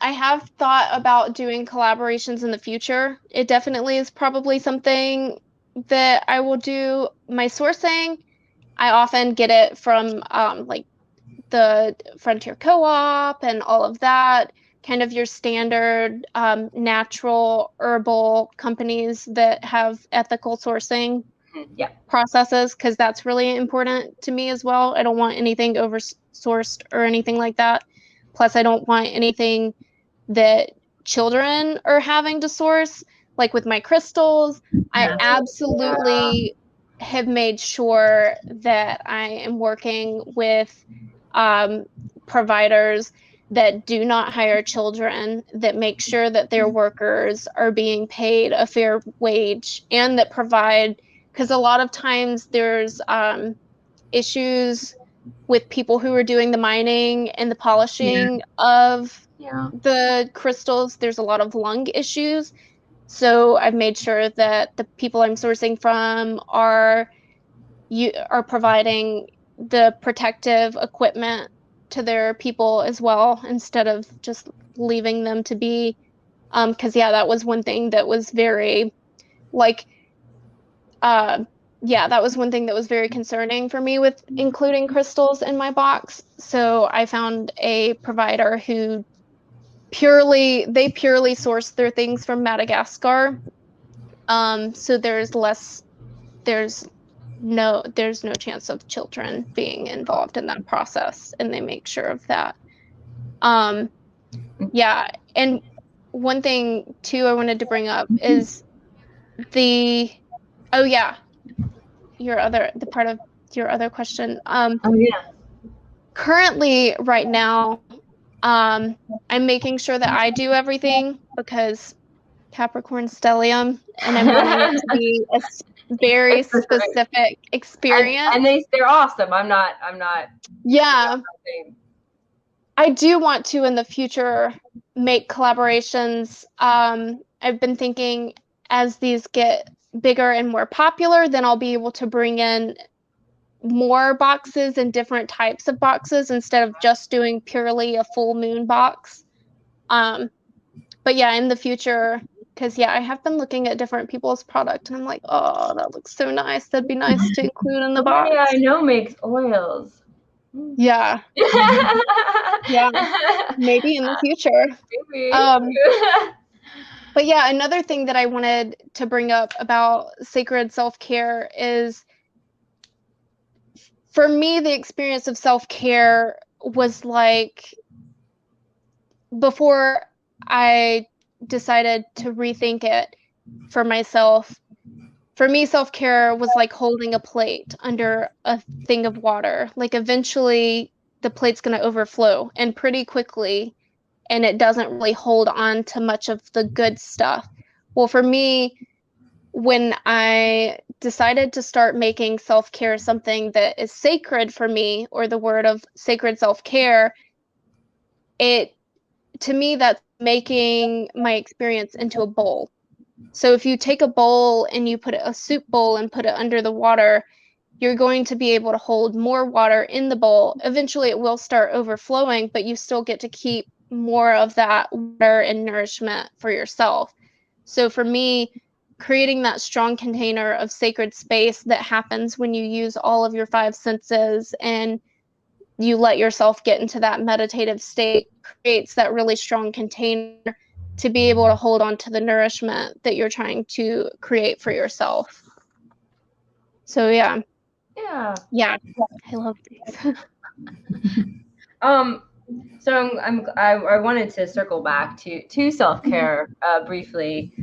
have thought about doing collaborations in the future. It definitely is probably something that I will do. My sourcing, I often get it from like the Frontier Co-op and all of that, kind of your standard natural herbal companies that have ethical sourcing processes, because that's really important to me as well. I don't want anything oversourced or anything like that. Plus, I don't want anything that children are having to source. Like with my crystals, I absolutely have made sure that I am working with providers that do not hire children, that make sure that their workers are being paid a fair wage, and that provide, because a lot of times there's issues with people who are doing the mining and the polishing of the crystals. There's a lot of lung issues. So I've made sure that the people I'm sourcing from are providing the protective equipment to their people as well, instead of just leaving them to be, because that was one thing that was very that was one thing that was very concerning for me with including crystals in my box. So I found a provider who purely source their things from Madagascar. So there's no chance of children being involved in that process, and they make sure of that. And one thing too I wanted to bring up is the part of your other question. Currently, right now, I'm making sure that I do everything, because Capricorn stellium, and I'm wanting it to be a very specific experience. And they're awesome. I'm not. Yeah. I do want to in the future make collaborations. I've been thinking, as these get bigger and more popular, then I'll be able to bring in more boxes and different types of boxes instead of just doing purely a full moon box. But yeah, in the future, because I have been looking at different people's product, and I'm like, oh, that looks so nice. That'd be nice to include in the box. Yeah, I know makes oils. Yeah. Yeah. Maybe in the future. Maybe. But yeah, another thing that I wanted to bring up about sacred self-care is, for me, the experience of self-care was like, before I decided to rethink it for myself, for me, self-care was like holding a plate under a thing of water. Like, eventually the plate's going to overflow, and pretty quickly, and it doesn't really hold on to much of the good stuff. Well, for me, when I decided to start making self-care something that is sacred for me, or the word of sacred self-care, to me, that's making my experience into a bowl. So if you take a bowl and you put a soup bowl and put it under the water, you're going to be able to hold more water in the bowl. Eventually it will start overflowing, but you still get to keep more of that water and nourishment for yourself. So for me, creating that strong container of sacred space that happens when you use all of your 5 senses and you let yourself get into that meditative state, creates that really strong container to be able to hold on to the nourishment that you're trying to create for yourself. So yeah, I love these. So I wanted to circle back to self-care briefly,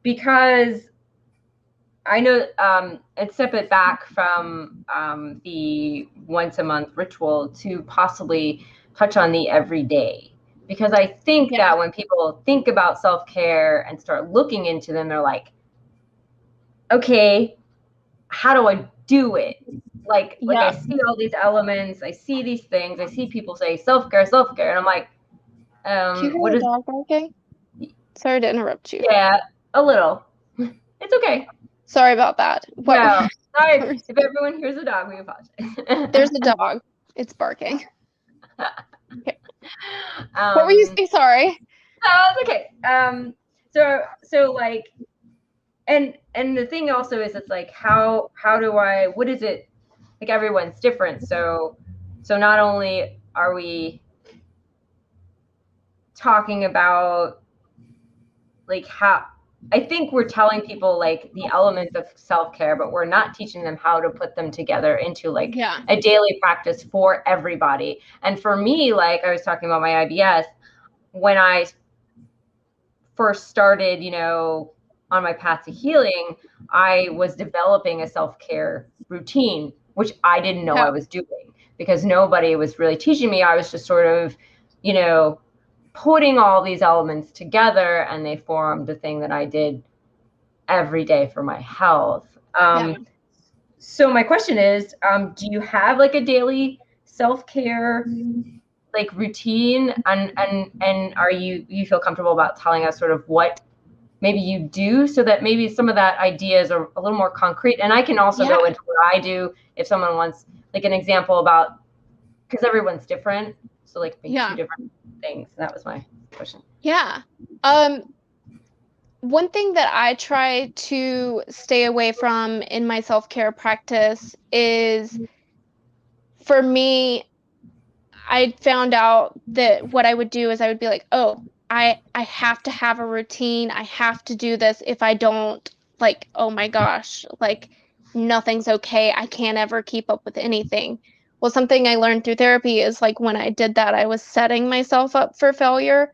because I know and step it back from the once a month ritual to possibly touch on the everyday, because I think that when people think about self-care and start looking into them, they're like, okay, how do I do it? Like I see all these elements, I see these things, I see people say self-care, and I'm like, what is dog barking? Sorry to interrupt you. Yeah, a little. It's okay. Sorry about that. No, sorry. If everyone hears a dog, we apologize. There's a dog. It's barking. Okay. What were you saying? Sorry. Oh, it's okay. So like, and the thing also is, it's like, how do I, what is it, like, everyone's different. So not only are we talking about like how, I think we're telling people like the elements of self-care, but we're not teaching them how to put them together into like a daily practice for everybody. And for me, like I was talking about my IBS, when I first started, on my path to healing, I was developing a self-care routine, which I didn't know I was doing because nobody was really teaching me. I was just sort of, you know, putting all these elements together, and they formed the thing that I did every day for my health. So my question is, do you have like a daily self-care like routine, and are you feel comfortable about telling us sort of what maybe you do, so that maybe some of that ideas are a little more concrete, and I can also go into what I do if someone wants like an example about, because everyone's different, so like maybe two different things. That was my question. One thing that I try to stay away from in my self-care practice is, for me, I found out that what I would do is I would be like, oh, I have to have a routine. I have to do this. If I don't, like, oh my gosh, like nothing's okay. I can't ever keep up with anything. Well, something I learned through therapy is like when I did that, I was setting myself up for failure.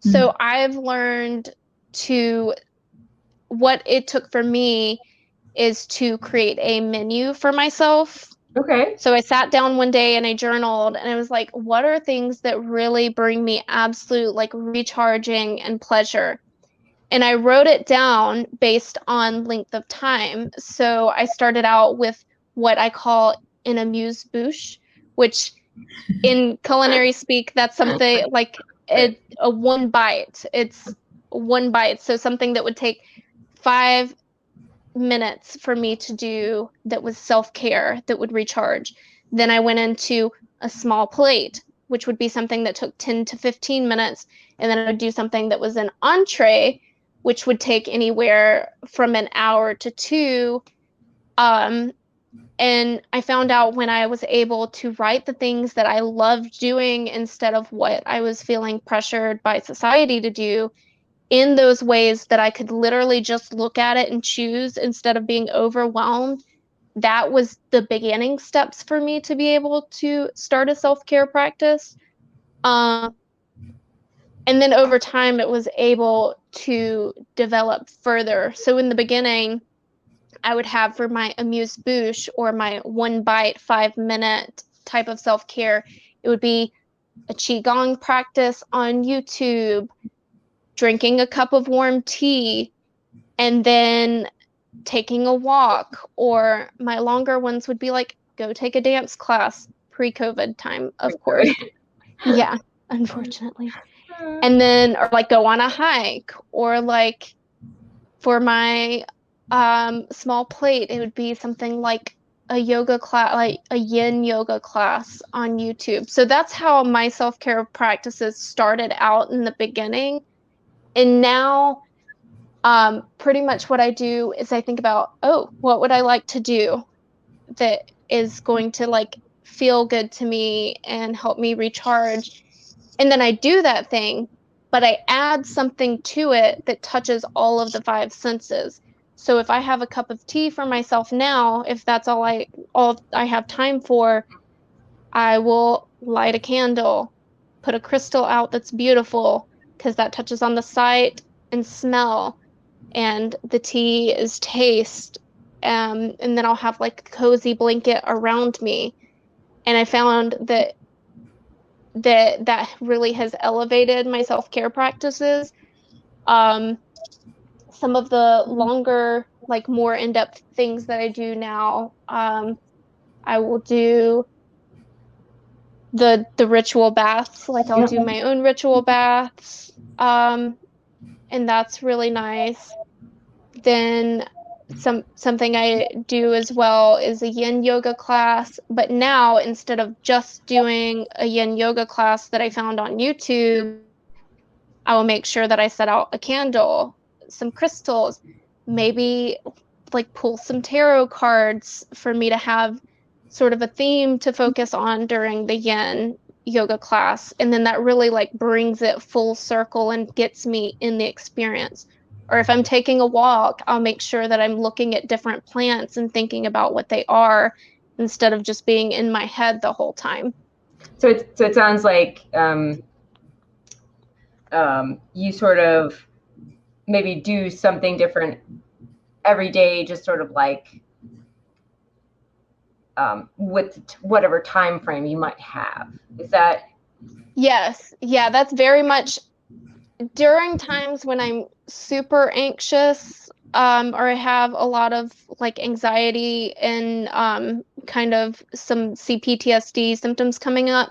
So I've learned what it took for me is to create a menu for myself. Okay. So I sat down one day and I journaled, and I was like, what are things that really bring me absolute like recharging and pleasure? And I wrote it down based on length of time. So I started out with what I call an amuse bouche, which in culinary speak, that's something like a one bite. It's one bite. So something that would take 5 minutes for me to do that was self-care, that would recharge. Then I went into a small plate, which would be something that took 10 to 15 minutes. And then I would do something that was an entree, which would take anywhere from an hour to 2. And I found out when I was able to write the things that I loved doing instead of what I was feeling pressured by society to do, in those ways that I could literally just look at it and choose instead of being overwhelmed. That was the beginning steps for me to be able to start a self-care practice. And then over time, it was able to develop further. So in the beginning, I would have for my amuse bouche or my one bite, 5-minute type of self-care, it would be a Qigong practice on YouTube, drinking a cup of warm tea, and then taking a walk. Or my longer ones would be like, go take a dance class, pre-COVID time, of course. Yeah, unfortunately. And then, or like go on a hike, or like for my small plate, it would be something like a yoga class, like a Yin Yoga class on YouTube. So that's how my self-care practices started out in the beginning. And now, pretty much what I do is I think about, oh, what would I like to do that is going to like feel good to me and help me recharge? And then I do that thing, but I add something to it that touches all of the 5 senses. So if I have a cup of tea for myself now, if that's all I have time for, I will light a candle, put a crystal out that's beautiful, because that touches on the sight and smell, and the tea is taste. And then I'll have like a cozy blanket around me. And I found that really has elevated my self-care practices. Some of the longer, like more in-depth things that I do now, I will do the ritual baths. Like I'll do my own ritual baths, and that's really nice. Then something I do as well is a Yin Yoga class. But now, instead of just doing a Yin Yoga class that I found on YouTube, I will make sure that I set out a candle, some crystals, maybe like pull some tarot cards for me to have sort of a theme to focus on during the Yin Yoga class. And then that really like brings it full circle and gets me in the experience. Or if I'm taking a walk, I'll make sure that I'm looking at different plants and thinking about what they are instead of just being in my head the whole time. So it sounds like you sort of maybe do something different every day, just sort of like with whatever time frame you might have. Is that? Yes. Yeah, that's very much during times when I'm super anxious, or I have a lot of like anxiety and kind of some Cptsd symptoms coming up,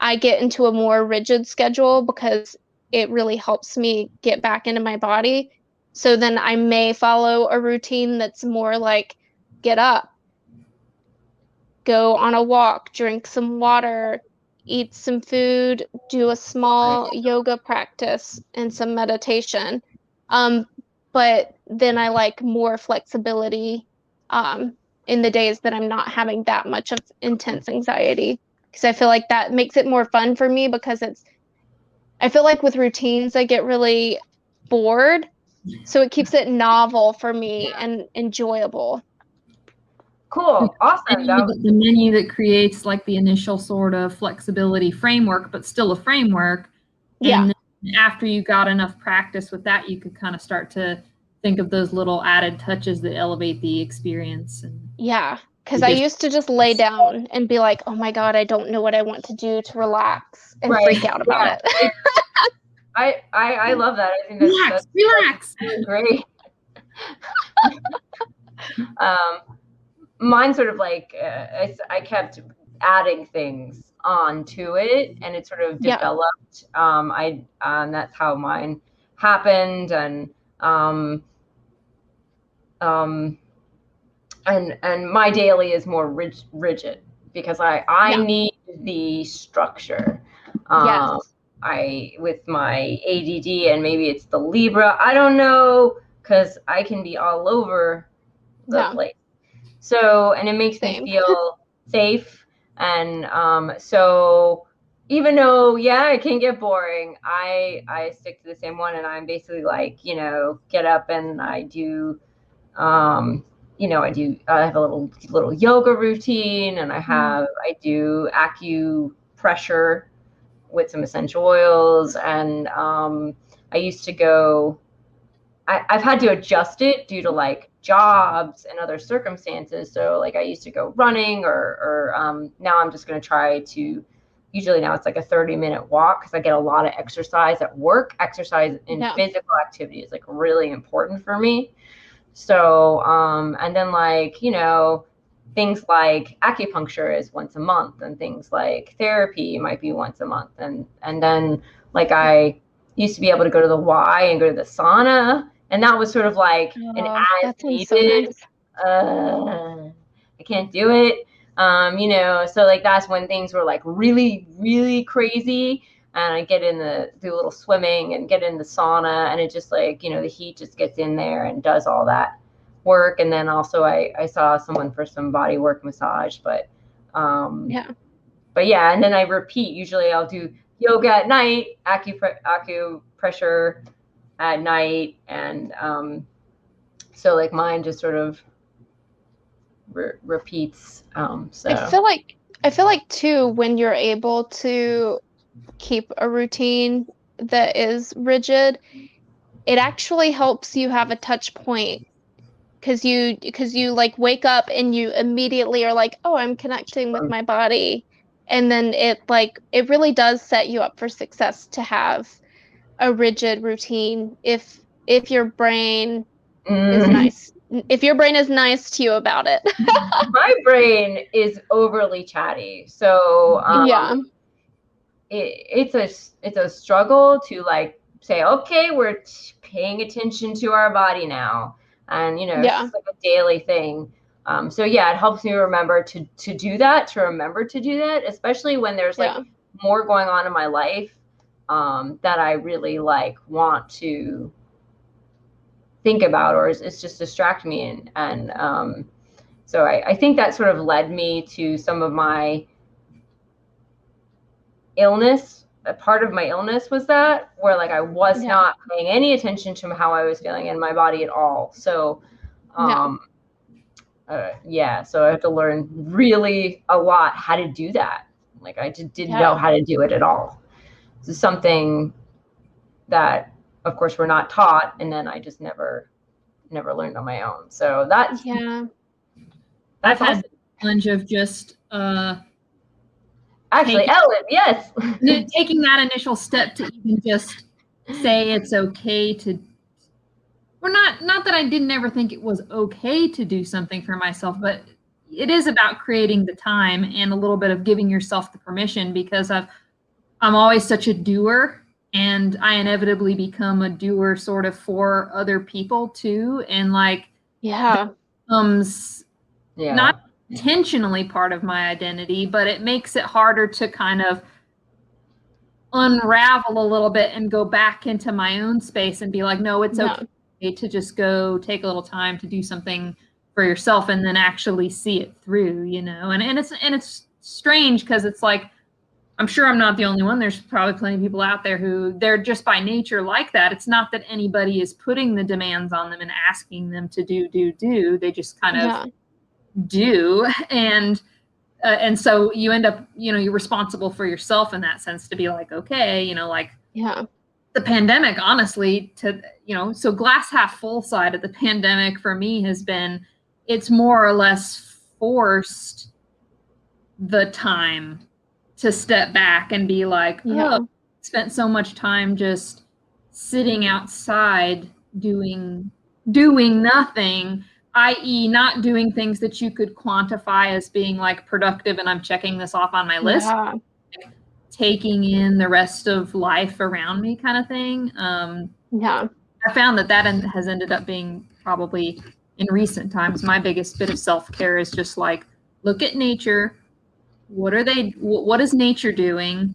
I get into a more rigid schedule because it really helps me get back into my body. So then I may follow a routine that's more like get up, go on a walk, drink some water, eat some food, do a small yoga practice and some meditation. But then I like more flexibility in the days that I'm not having that much of intense anxiety. Because I feel like that makes it more fun for me because I feel like with routines, I get really bored. So it keeps it novel for me and enjoyable. Cool. Awesome. The menu that creates like the initial sort of flexibility framework, but still a framework. Yeah. And then after you got enough practice with that, you could kind of start to think of those little added touches that elevate the experience. And yeah. Because I used to just lay down and be like, oh my God, I don't know what I want to do to relax and freak out about it. I love that. I think that's relax. Great. Mine sort of like I kept adding things onto it, and it sort of developed. That's how mine happened, and my daily is more rigid because I need the structure. With my ADD, and maybe it's the Libra, I don't know, because I can be all over the place. So, and it makes me feel safe. And so even though, it can get boring, I stick to the same one. And I'm basically like, get up and I do, I have a little yoga routine, and I do acupressure with some essential oils. And I used to go, I've had to adjust it due to like jobs and other circumstances. So like I used to go running or now I'm just going to try to, usually now it's like a 30-minute walk because I get a lot of exercise at work. Exercise and physical activity is like really important for me. So, and then like, things like acupuncture is once a month, and things like therapy might be once a month. And then like I used to be able to go to the Y and go to the sauna. And that was sort of like an as needed. So nice. I can't do it. So like that's when things were like really, really crazy. And I get do a little swimming and get in the sauna, and it just like, the heat just gets in there and does all that work. And then also I saw someone for some body work massage, but and then I repeat. Usually I'll do yoga at night, acupressure at night, and so like mine just sort of repeats. So I feel like too, when you're able to keep a routine that is rigid, it actually helps you have a touch point, because you like wake up and you immediately are like, oh, I'm connecting with my body, and then it really does set you up for success to have a rigid routine if your brain is nice. If your brain is nice to you about it. My brain is overly chatty. So it's a struggle to like say, okay, we're paying attention to our body now. And it's just like a daily thing. So it helps me remember to do that, especially when there's like more going on in my life that I really like want to think about, or it's just distract me. And so I think that sort of led me to some of my illness. A part of my illness was that, where like I was not paying any attention to how I was feeling in my body at all. So so I have to learn really a lot how to do that. Like I just didn't know how to do it at all. This is something that of course, were not taught, and then I just never learned on my own. So that's I've had the challenge of just actually Ellen, yes, taking that initial step to even just say it's okay to, or not that I didn't ever think it was okay to do something for myself, but it is about creating the time and a little bit of giving yourself the permission, because I'm always such a doer, and I inevitably become a doer sort of for other people too. And like, that becomes not intentionally part of my identity, but it makes it harder to kind of unravel a little bit and go back into my own space and be like, no, it's okay to just go take a little time to do something for yourself and then actually see it through, you know. And it's strange, because it's like, I'm sure I'm not the only one. There's probably plenty of people out there who they're just by nature like that. It's not that anybody is putting the demands on them and asking them to do. They just kind of do. And so you end up, you know, you're responsible for yourself in that sense, to be like, okay, you know, like the pandemic, honestly, to, you know, so glass half full side of the pandemic for me has been, it's more or less forced the time to step back and be like, oh, spent so much time just sitting outside doing nothing, i.e. not doing things that you could quantify as being like productive, and I'm checking this off on my list, like taking in the rest of life around me kind of thing. I found that has ended up being probably, in recent times, my biggest bit of self-care is just like, look at nature. What is nature doing?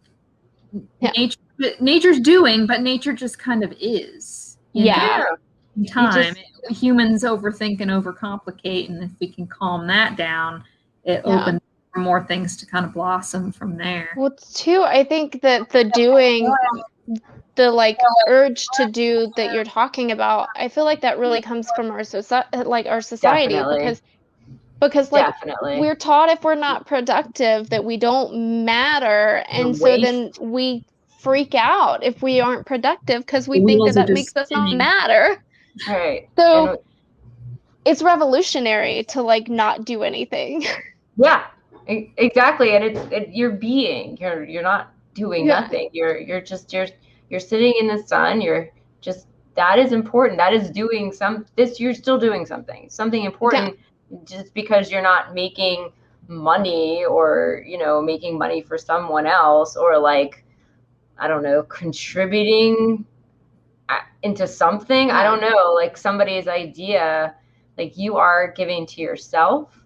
Nature's doing, but nature just kind of is. In time. Humans overthink and overcomplicate, and if we can calm that down, it opens for more things to kind of blossom from there. Well, too, I think that the doing, the like urge to do that you're talking about, I feel like that really comes from our society, because like we're taught if we're not productive that we don't matter, and so then we freak out if we aren't productive, because we think that makes us not matter. Right. So it's revolutionary to like not do anything. Yeah, exactly. And you're being, you're not doing nothing. You're sitting in the sun. You're just, that is important. That is doing you're still doing something important. Just because you're not making money, or, you know, making money for someone else, or like, I don't know, contributing into something. I don't know, like somebody's idea, like you are giving to yourself.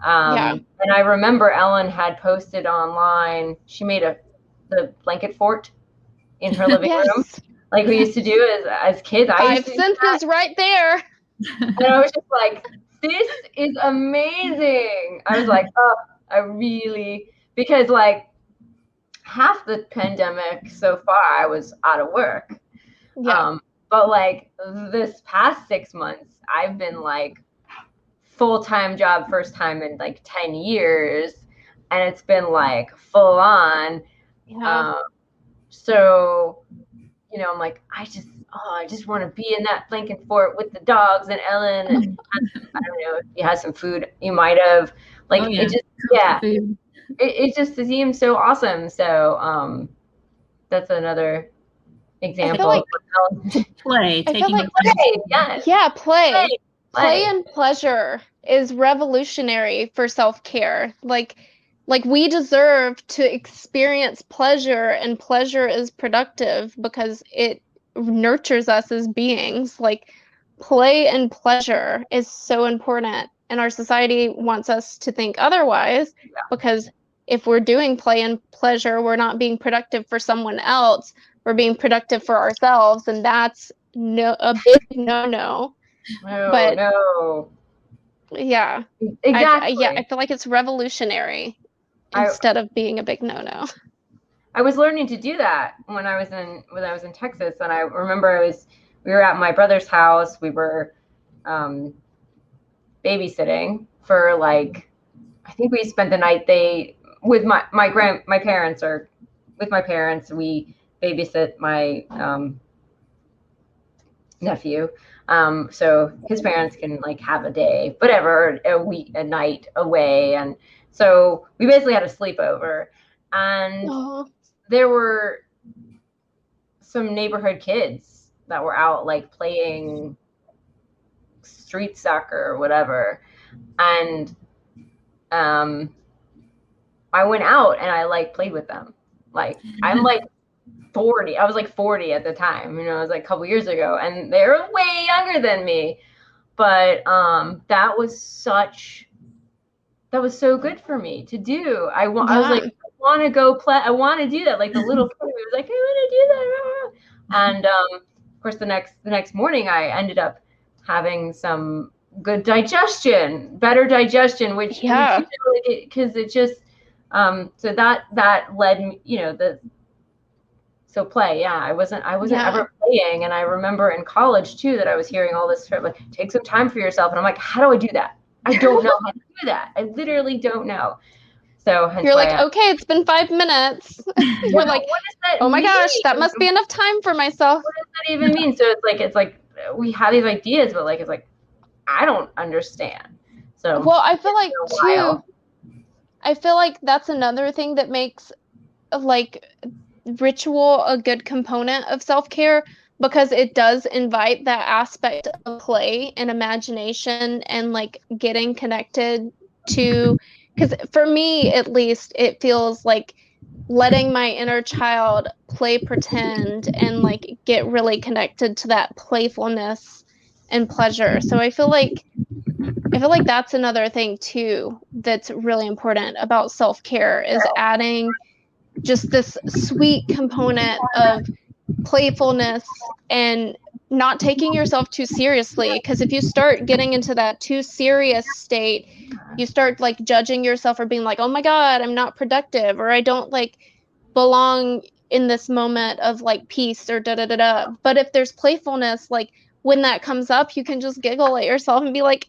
And I remember Ellen had posted online, she made the blanket fort in her living room, like we used to do as kids. Five senses right there. And I was just like, this is amazing. I was like, oh, I really, because like half the pandemic so far I was out of work. But like this past 6 months, I've been like full-time job, first time in like 10 years. And it's been like full on. So, you know, I'm like, I just want to be in that blanket fort with the dogs and Ellen. And I don't know if you had some food, you might have. Like, it just, it just seems so awesome. So that's another example. I feel like play. Play and pleasure is revolutionary for self-care. Like we deserve to experience pleasure, and pleasure is productive because it nurtures us as beings. Like, play and pleasure is so important, and our society wants us to think otherwise, because if we're doing play and pleasure, we're not being productive for someone else, we're being productive for ourselves, and that's a big no-no. Yeah, exactly. I feel like it's revolutionary instead of being a big no-no. I was learning to do that when I was in Texas, and I remember we were at my brother's house. We were babysitting for like, I think we spent the night with my parents, or with my parents, we babysit my nephew. So his parents can like have a day, whatever, a week, a night away. And so we basically had a sleepover, and there were some neighborhood kids that were out like playing street soccer or whatever. And I went out and I like played with them. Like I'm like 40. I was like 40 at the time, you know, it was like a couple years ago, and they're way younger than me. But that was so good for me to do. I was like, I want to go play. I want to do that. Like the little kid was like, I want to do that. And of course, the next morning, I ended up having some good digestion, better digestion, which because it just so that led me, you know, so play, I wasn't ever playing. And I remember in college too that I was hearing all this sort of like, take some time for yourself, and I'm like, how do I do that? I don't know how to do that. I literally don't know. So you're like, okay, it's been 5 minutes. You're like, oh my gosh, that must be enough time for myself. What does that even mean? So it's like we have these ideas, but like it's like I don't understand. So well, I feel like too. I feel like that's another thing that makes like ritual a good component of self-care, because it does invite that aspect of play and imagination and like getting connected to, because for me at least it feels like letting my inner child play pretend and like get really connected to that playfulness and pleasure. So I feel like that's another thing too that's really important about self-care, is adding just this sweet component of playfulness and not taking yourself too seriously. Because if you start getting into that too serious state, you start like judging yourself or being like, oh my God, I'm not productive, or I don't like belong in this moment of like peace, or da-da-da-da. But if there's playfulness, like when that comes up, you can just giggle at yourself and be like,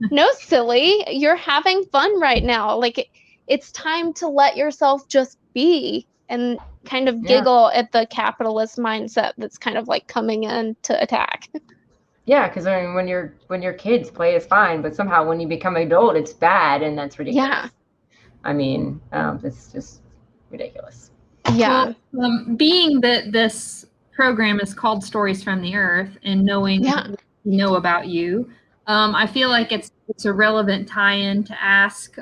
no, silly, you're having fun right now. Like it's time to let yourself just be, and kind of giggle at the capitalist mindset that's kind of like coming in to attack. Yeah, because I mean, when you're kids, play is fine, but somehow when you become an adult, it's bad, and that's ridiculous. Yeah. I mean, it's just ridiculous. Yeah. Well, being that this program is called Stories from the Earth, and knowing what we know about you, I feel like it's a relevant tie-in to ask,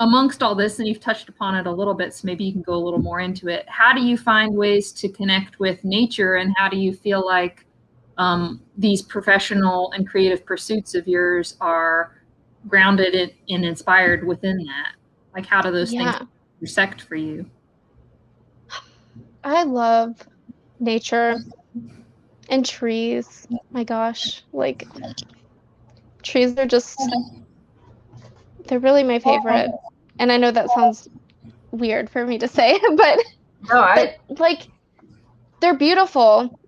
amongst all this, and you've touched upon it a little bit, so maybe you can go a little more into it. How do you find ways to connect with nature, and how do you feel like these professional and creative pursuits of yours are grounded and inspired within that? Like, how do those things intersect for you? I love nature and trees. My gosh, like trees are just, they're really my favorite. And I know that sounds weird for me to say, but like they're beautiful.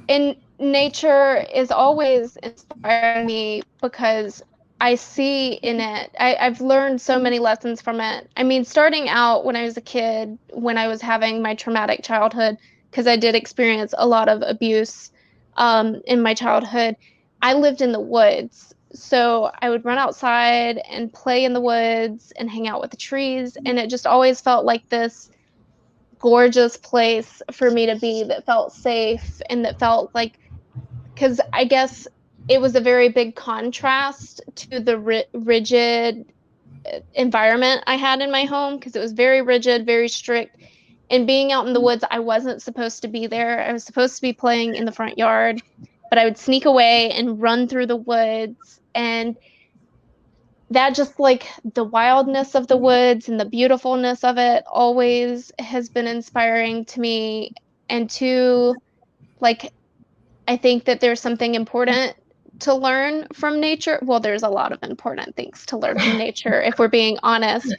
And nature is always inspiring me because I see in it, I've learned so many lessons from it. I mean, starting out when I was a kid, when I was having my traumatic childhood, because I did experience a lot of abuse in my childhood, I lived in the woods. So I would run outside and play in the woods and hang out with the trees. And it just always felt like this gorgeous place for me to be, that felt safe and that felt like, because I guess it was a very big contrast to the rigid environment I had in my home, because it was very rigid, very strict. And being out in the woods, I wasn't supposed to be there. I was supposed to be playing in the front yard, but I would sneak away and run through the woods. And that just like the wildness of the woods and the beautifulness of it always has been inspiring to me. And two, like, I think that there's something important to learn from nature. Well, there's a lot of important things to learn from nature, if we're being honest.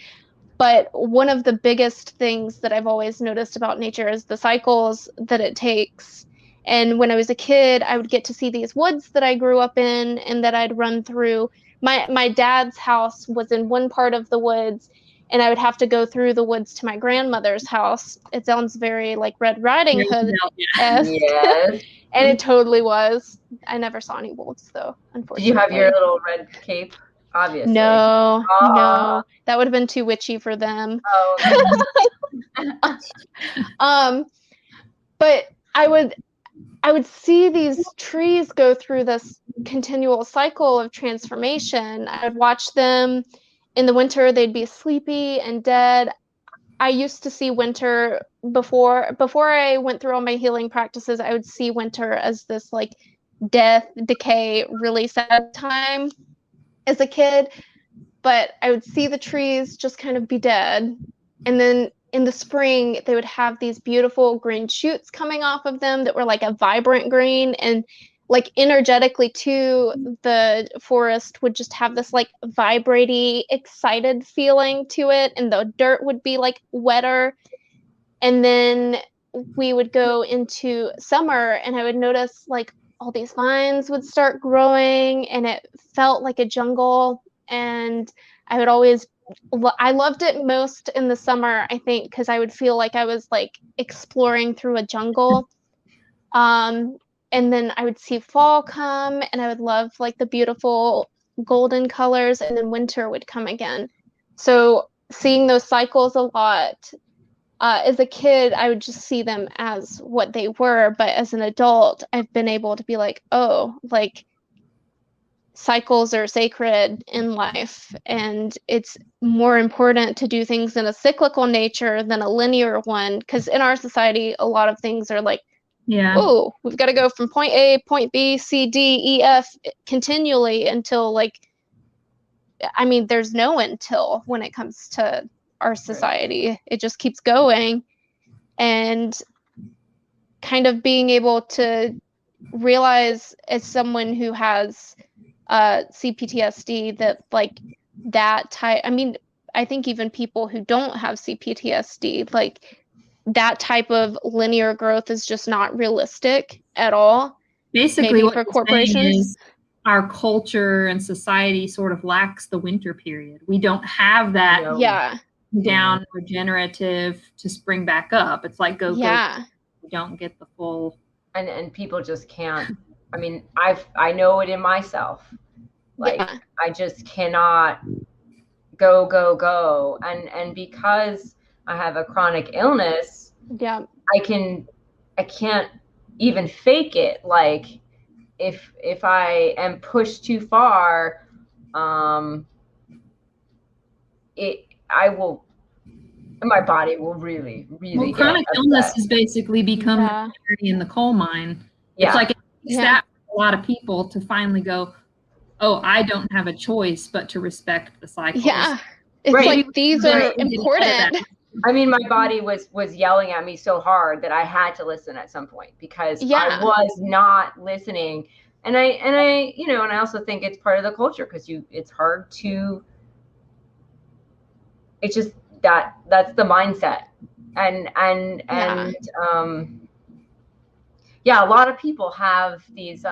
But one of the biggest things that I've always noticed about nature is the cycles that it takes. And when I was a kid, I would get to see these woods that I grew up in and that I'd run through. My dad's house was in one part of the woods, and I would have to go through the woods to my grandmother's house. It sounds very like Red Riding Hood-esque. Yes. And it totally was. I never saw any wolves though, Did unfortunately. you have your little red cape? Obviously. No, Aw. no. That would have been too witchy for them. Oh, But I would see these trees go through this continual cycle of transformation. I would watch them in the winter, they'd be sleepy and dead. I used to see winter before I went through all my healing practices, I would see winter as this like death, decay, really sad time as a kid. But I would see the trees just kind of be dead. And then in the spring, they would have these beautiful green shoots coming off of them that were like a vibrant green. And like energetically too, the forest would just have this like vibrating, excited feeling to it. And the dirt would be like wetter. And then we would go into summer and I would notice like all these vines would start growing and it felt like a jungle. And I loved it most in the summer, I think, because I would feel like I was like exploring through a jungle. And then I would see fall come and I would love like the beautiful golden colors, and then winter would come again. So seeing those cycles a lot. As a kid, I would just see them as what they were, but as an adult, I've been able to be like, oh, like cycles are sacred in life, and it's more important to do things in a cyclical nature than a linear one, because in our society, a lot of things are like, oh, we've got to go from point A, point B, C, D, E, F continually until like, I mean, there's no until when it comes to our society. Right. It just keeps going. And kind of being able to realize as someone who has Cptsd that like that type, I mean, I think even people who don't have Cptsd, like that type of linear growth is just not realistic at all. Basically, maybe what for corporations is our culture and society sort of lacks the winter period. We don't have that down regenerative to spring back up. It's like go. We don't get the full, and people just can't. I mean, I know it in myself. Like I just cannot go. And because I have a chronic illness, I can't even fake it. Like if I am pushed too far, my body will really well, chronic illness has basically become the canary in the coal mine. It's like it takes that for a lot of people to finally go, oh, I don't have a choice but to respect the cycles. Yeah, it's like these are important. I mean, my body was yelling at me so hard that I had to listen at some point, because I was not listening. And I you know, and I also think it's part of the culture, because it's hard to, it's just that's the mindset. And a lot of people have these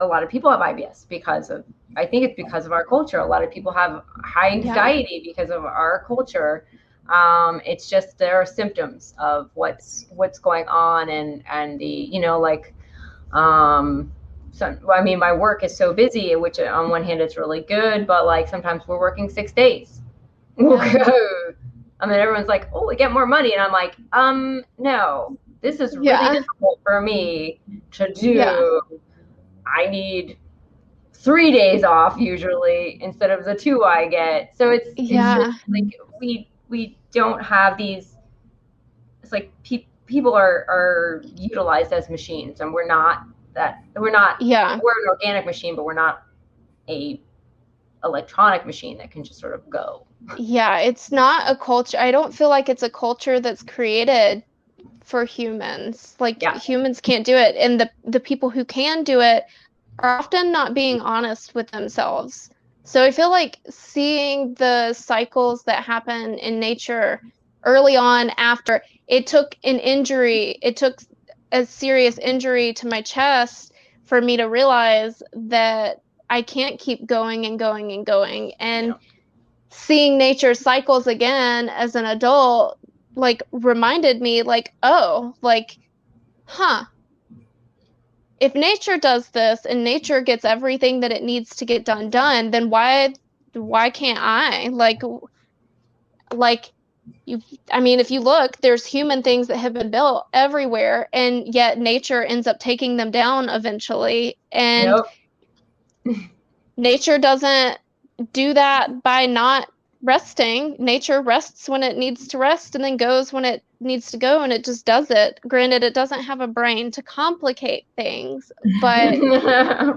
a lot of people have IBS because of, I think it's because of our culture. A lot of people have high anxiety because of our culture. It's just, there are symptoms of what's going on, and the, you know, like, I mean, my work is so busy, which on one hand it's really good, but like sometimes we're working 6 days. I mean, everyone's like, oh, we get more money. And I'm like, no, this is really difficult for me to do. I need 3 days off usually instead of the 2 I get. So it's just like we don't have these. It's like people are utilized as machines, and we're not that. We're not. We're an organic machine, but we're not a electronic machine that can just sort of go. Yeah, it's not a culture. I don't feel like it's a culture that's created for humans. Like humans can't do it, and the people who can do it are often not being honest with themselves. So I feel like seeing the cycles that happen in nature early on, after it took a serious injury to my chest for me to realize that I can't keep going and going and going. And seeing nature cycles again as an adult, like reminded me like, oh, like, huh, if nature does this and nature gets everything that it needs to get done, then why can't I? Like I mean, if you look, there's human things that have been built everywhere, and yet nature ends up taking them down eventually. And nature doesn't do that by not resting. Nature rests when it needs to rest and then goes when it needs to go, and it just does it. Granted, it doesn't have a brain to complicate things, but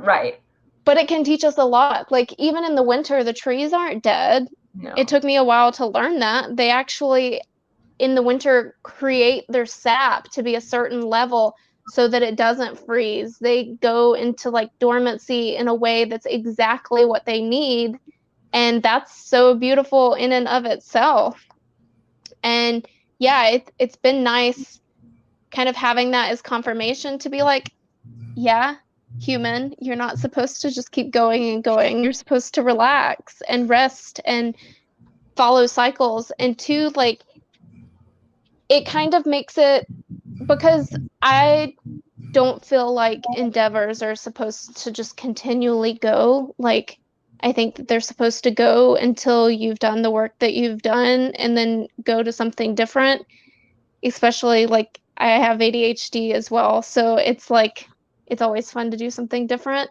right. But it can teach us a lot. Like even in the winter, the trees aren't dead. No. It took me a while to learn that. They actually in the winter create their sap to be a certain level so that it doesn't freeze. They go into like dormancy in a way that's exactly what they need. And that's so beautiful in and of itself. And yeah, it's been nice kind of having that as confirmation to be like, yeah, human, you're not supposed to just keep going and going. You're supposed to relax and rest and follow cycles. And two, like, it kind of makes it, because I don't feel like endeavors are supposed to just continually go. Like, I think that they're supposed to go until you've done the work that you've done and then go to something different. Especially like I have ADHD as well. So it's like, it's always fun to do something different,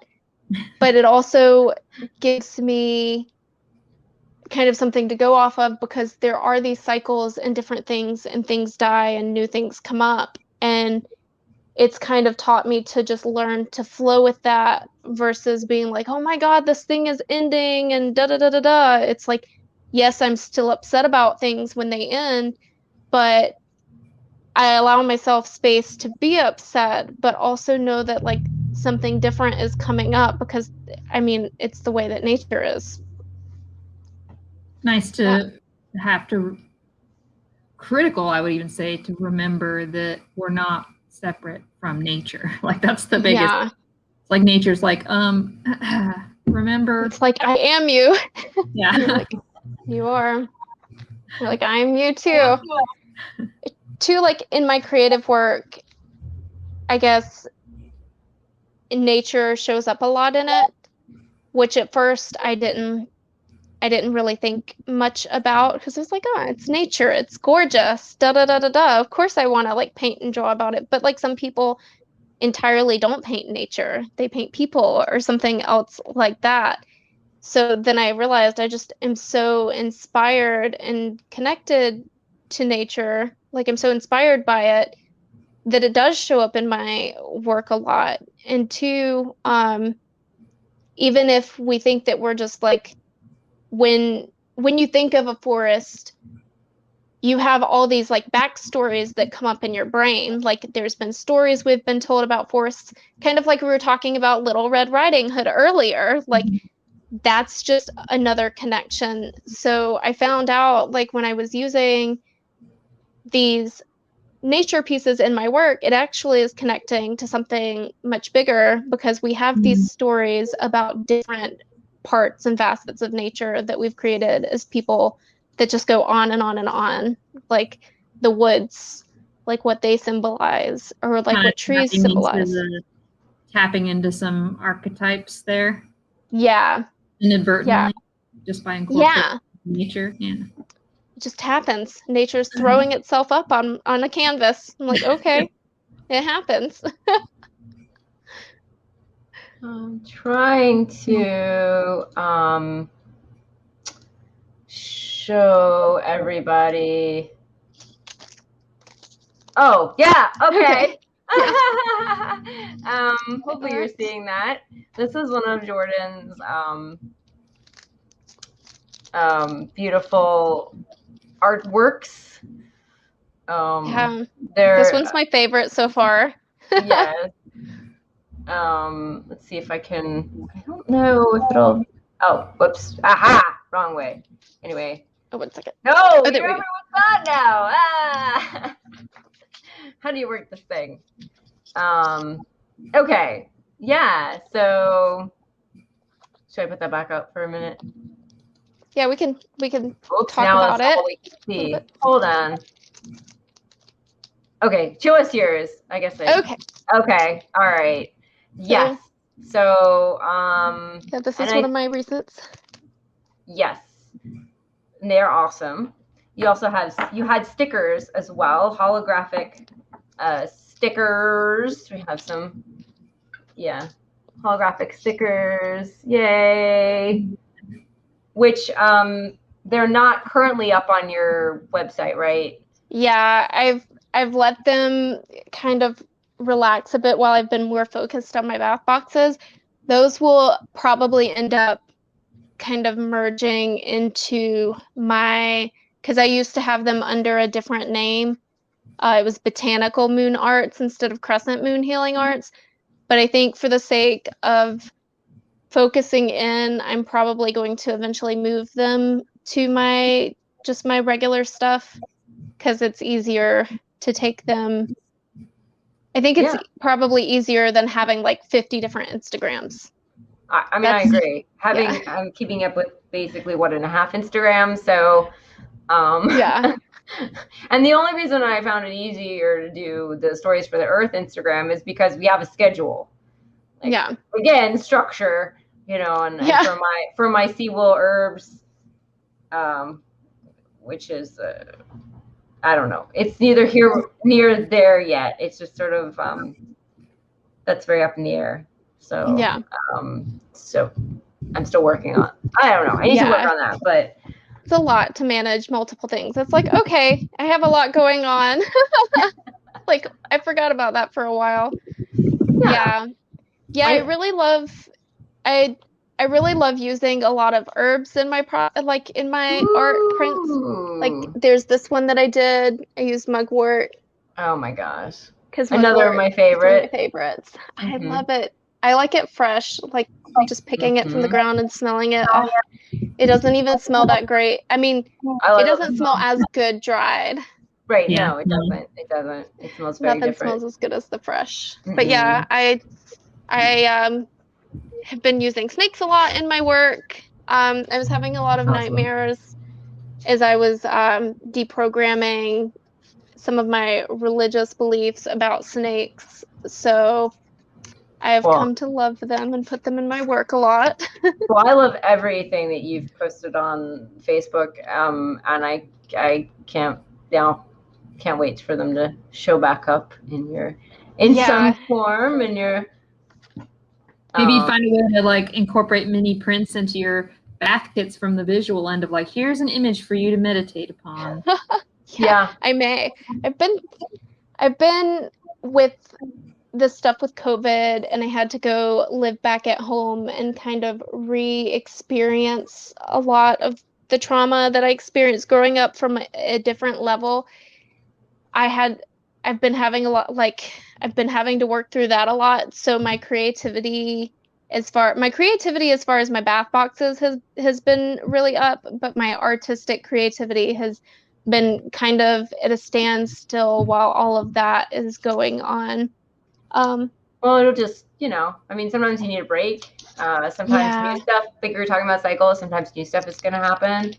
but it also gives me kind of something to go off of, because there are these cycles and different things, and things die and new things come up. And it's kind of taught me to just learn to flow with that versus being like, oh my God, this thing is ending and da da da da da. It's like, yes, I'm still upset about things when they end, but I allow myself space to be upset, but also know that like something different is coming up, because I mean, it's the way that nature is. Nice to have to, critical, I would even say, to remember that we're not separate from nature. Like that's the biggest. Yeah. It's like nature's like, remember. It's like, I am you. Yeah. Like, you are. You're like, I am you too. Too, like in my creative work, I guess nature shows up a lot in it, which at first I didn't really think much about, because I was like, oh, it's nature, it's gorgeous, da da da da da. Of course I want to like paint and draw about it. But like some people entirely don't paint nature, they paint people or something else like that. So then I realized I just am so inspired and connected to nature. Like I'm so inspired by it that it does show up in my work a lot. And two, even if we think that we're just like, when you think of a forest, you have all these like backstories that come up in your brain. Like there's been stories we've been told about forests, kind of like we were talking about Little Red Riding Hood earlier. Like that's just another connection. So I found out like when I was using these nature pieces in my work, it actually is connecting to something much bigger, because we have these stories about different parts and facets of nature that we've created as people that just go on and on and on. Like the woods, like what they symbolize, or like Kind what of trees symbolize. Tapping into some archetypes there. Yeah. Inadvertently, just by incorporating nature. Yeah. It just happens. Nature's throwing itself up on a canvas. I'm like, okay, it happens. I'm trying to show everybody. Oh, yeah, okay. Hopefully you're seeing that. This is one of Jordan's beautiful artworks. This one's my favorite so far. Yes. Let's see if I can. I don't know if it'll. Oh, whoops! Aha! Wrong way. Anyway. Oh, 1 second. No, oh, you're everyone's thought now. Ah! How do you work this thing? Okay. Yeah. So, should I put that back up for a minute? Yeah, we can Oops, talk about it. All we can see. Hold on. Okay, show us yours. I guess. Okay. Okay. All right. Yes. So, yeah, this is one of my recents. Yes, and they're awesome. You also had stickers as well, holographic stickers. We have some, holographic stickers. Yay! Which they're not currently up on your website, right? Yeah, I've let them kind of relax a bit while I've been more focused on my bath boxes. Those will probably end up kind of merging into because I used to have them under a different name. It was Botanical Moon Arts instead of Crescent Moon Healing Arts. But I think for the sake of focusing in, I'm probably going to eventually move them to my regular stuff because it's easier to take them. I think it's probably easier than having like 50 different Instagrams. I mean, I agree. I'm keeping up with basically 1.5 Instagrams, so yeah. And the only reason I found it easier to do the Stories for the Earth Instagram is because we have a schedule. Like, again, structure, and for my Seawolf herbs, which is I don't know. It's neither here near there yet. It's just sort of that's very up in the air. So so I'm still working on. I don't know. I need to work on that, but it's a lot to manage multiple things. It's like, okay, I have a lot going on. Like I forgot about that for a while. Yeah. I really love I really love using a lot of herbs in my art prints. Like there's this one that I did. I used mugwort. Oh my gosh. Because another of my favorites. I love it. I like it fresh, like just picking it from the ground and smelling it. Oh, it doesn't even smell that great. I mean, it doesn't smell as good dried. Right. Yeah. No, it doesn't. It doesn't. It smells very different. Nothing smells as good as the fresh. But yeah, I have been using snakes a lot in my work. I was having a lot of nightmares as I was deprogramming some of my religious beliefs about snakes. So I have come to love them and put them in my work a lot. Well, I love everything that you've posted on Facebook, and I can't wait for them to show back up in some form in your. Maybe find a way to like incorporate mini prints into your bath kits from the visual end of like, here's an image for you to meditate upon. Yeah, I may. I've been with this stuff with COVID, and I had to go live back at home and kind of re-experience a lot of the trauma that I experienced growing up from a different level. I've been having I've been having to work through that a lot. So my creativity as far as my bath boxes has been really up, but my artistic creativity has been kind of at a standstill while all of that is going on. Well, it'll just, I mean, sometimes you need a break. Sometimes new stuff, like you were talking about cycles, sometimes new stuff is going to happen.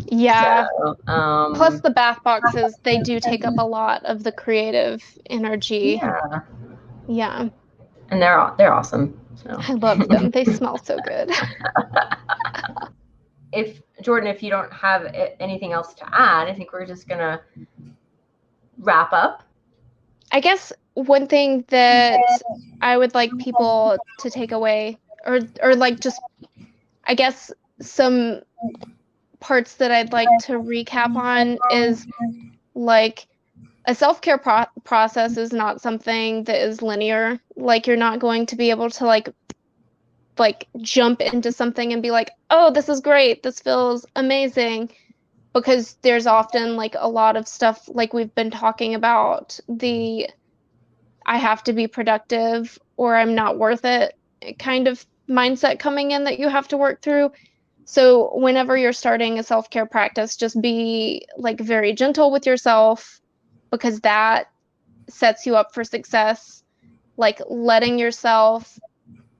Yeah. So, plus the bath boxes, they do take up a lot of the creative energy. Yeah. Yeah. And they're awesome. So. I love them. They smell so good. Jordan, if you don't have anything else to add, I think we're just going to wrap up. I guess one thing that I would like people to take away or like just, I guess, some parts that I'd like to recap on is like a self-care process is not something that is linear. Like you're not going to be able to like jump into something and be like, oh, this is great, this feels amazing, because there's often like a lot of stuff like we've been talking about, I have to be productive or I'm not worth it kind of mindset coming in that you have to work through. So whenever you're starting a self-care practice, just be like very gentle with yourself, because that sets you up for success. Like letting yourself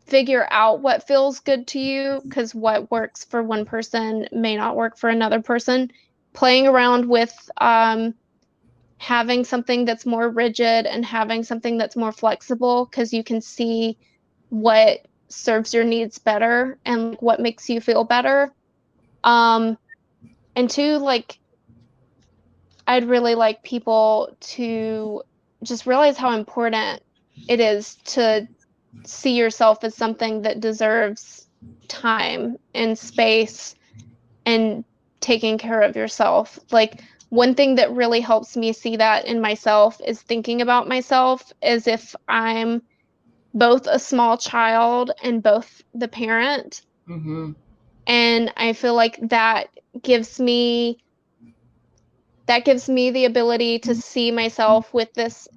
figure out what feels good to you, because what works for one person may not work for another person. Playing around with having something that's more rigid and having something that's more flexible, because you can see what serves your needs better and what makes you feel better. And two, like, I'd really like people to just realize how important it is to see yourself as something that deserves time and space and taking care of yourself. Like, one thing that really helps me see that in myself is thinking about myself as if I'm both a small child and both the parent. Mm-hmm. And I feel like that gives me the ability to see myself with this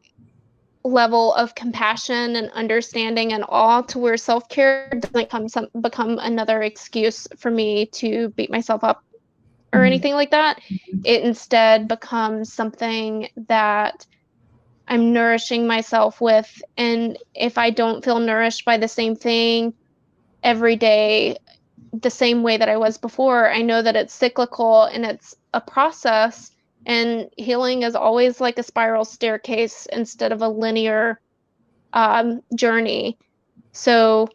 level of compassion and understanding and awe, to where self-care doesn't become another excuse for me to beat myself up or anything like that. It instead becomes something that I'm nourishing myself with. And if I don't feel nourished by the same thing every day, the same way that I was before, I know that it's cyclical and it's a process. And healing is always like a spiral staircase instead of a linear journey. So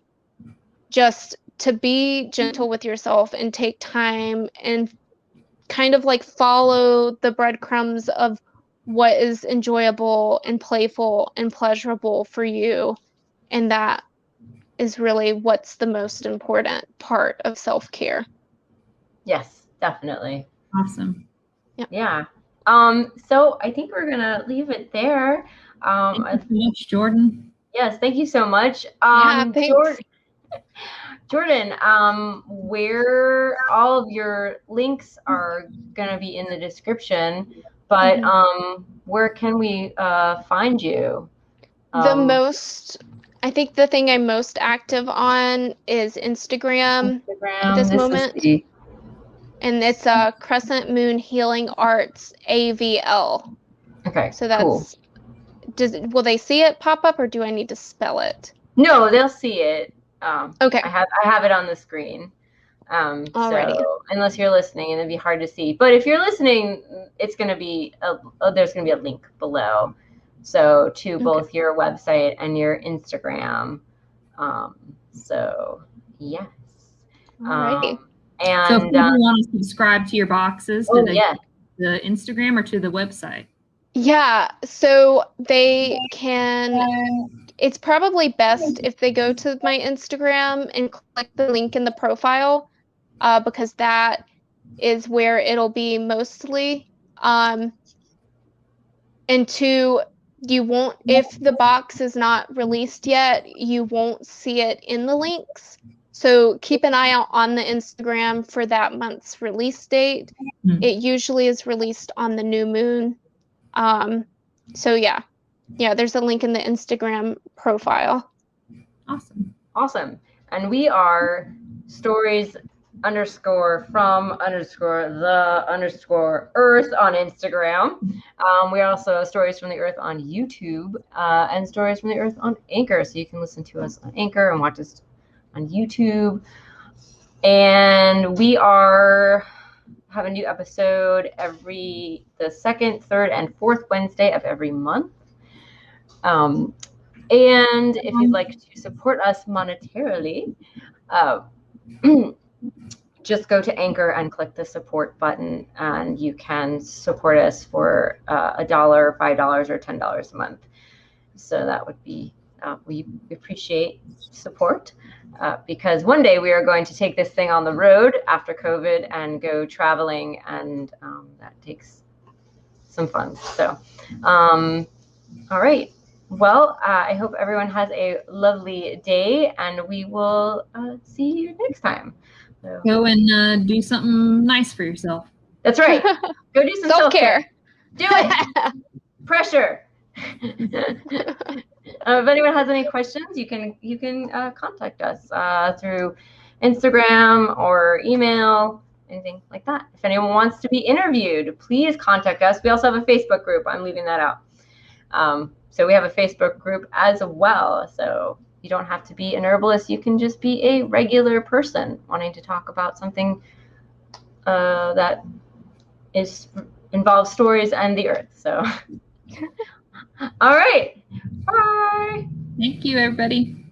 just to be gentle with yourself and take time and kind of like follow the breadcrumbs of what is enjoyable and playful and pleasurable for you. And that is really what's the most important part of self-care. Yes, definitely. Awesome. Yeah. So I think we're gonna leave it there. Thank you so much, Jordan. Yes, thank you so much. Thanks. Jordan, where all of your links are gonna be in the description, but where can we find you? I think the thing I'm most active on is Instagram at this moment. And it's Crescent Moon Healing Arts AVL. Okay. So that's cool. Will they see it pop up, or do I need to spell it? No, they'll see it. Okay. I have it on the screen. Alrighty. So unless you're listening, and it'd be hard to see. But if you're listening, it's gonna be there's gonna be a link below. So to both your website and your Instagram. So yes. Alrighty. And so if people want to subscribe to your boxes, do they yeah. the Instagram or to the website? Yeah, so they can, it's probably best if they go to my Instagram and click the link in the profile, because that is where it'll be mostly. And two, you won't, if the box is not released yet, you won't see it in the links. So keep an eye out on the Instagram for that month's release date. It usually is released on the new moon. So yeah, there's a link in the Instagram profile. Awesome. And we are stories_from_the_earth on Instagram. We are also Stories from the Earth on YouTube, and Stories from the Earth on Anchor. So you can listen to us on Anchor and watch us on YouTube. And we have a new episode the second, third, and fourth Wednesday of every month. And if you'd like to support us monetarily, just go to Anchor and click the support button, and you can support us for $1, $5, or $10 a month. So that would be, we appreciate support, because one day we are going to take this thing on the road after COVID and go traveling, and that takes some funds. So, all right. Well, I hope everyone has a lovely day, and we will see you next time. So, go and do something nice for yourself. That's right. Go do some self-care. Do it. Pressure. If anyone has any questions, you can contact us through Instagram or email, anything like that. If anyone wants to be interviewed, please contact us. We also have a Facebook group. I'm leaving that out. So we have a Facebook group as well. So you don't have to be an herbalist. You can just be a regular person wanting to talk about something that is involves stories and the earth. So, all right. Bye. Thank you, everybody.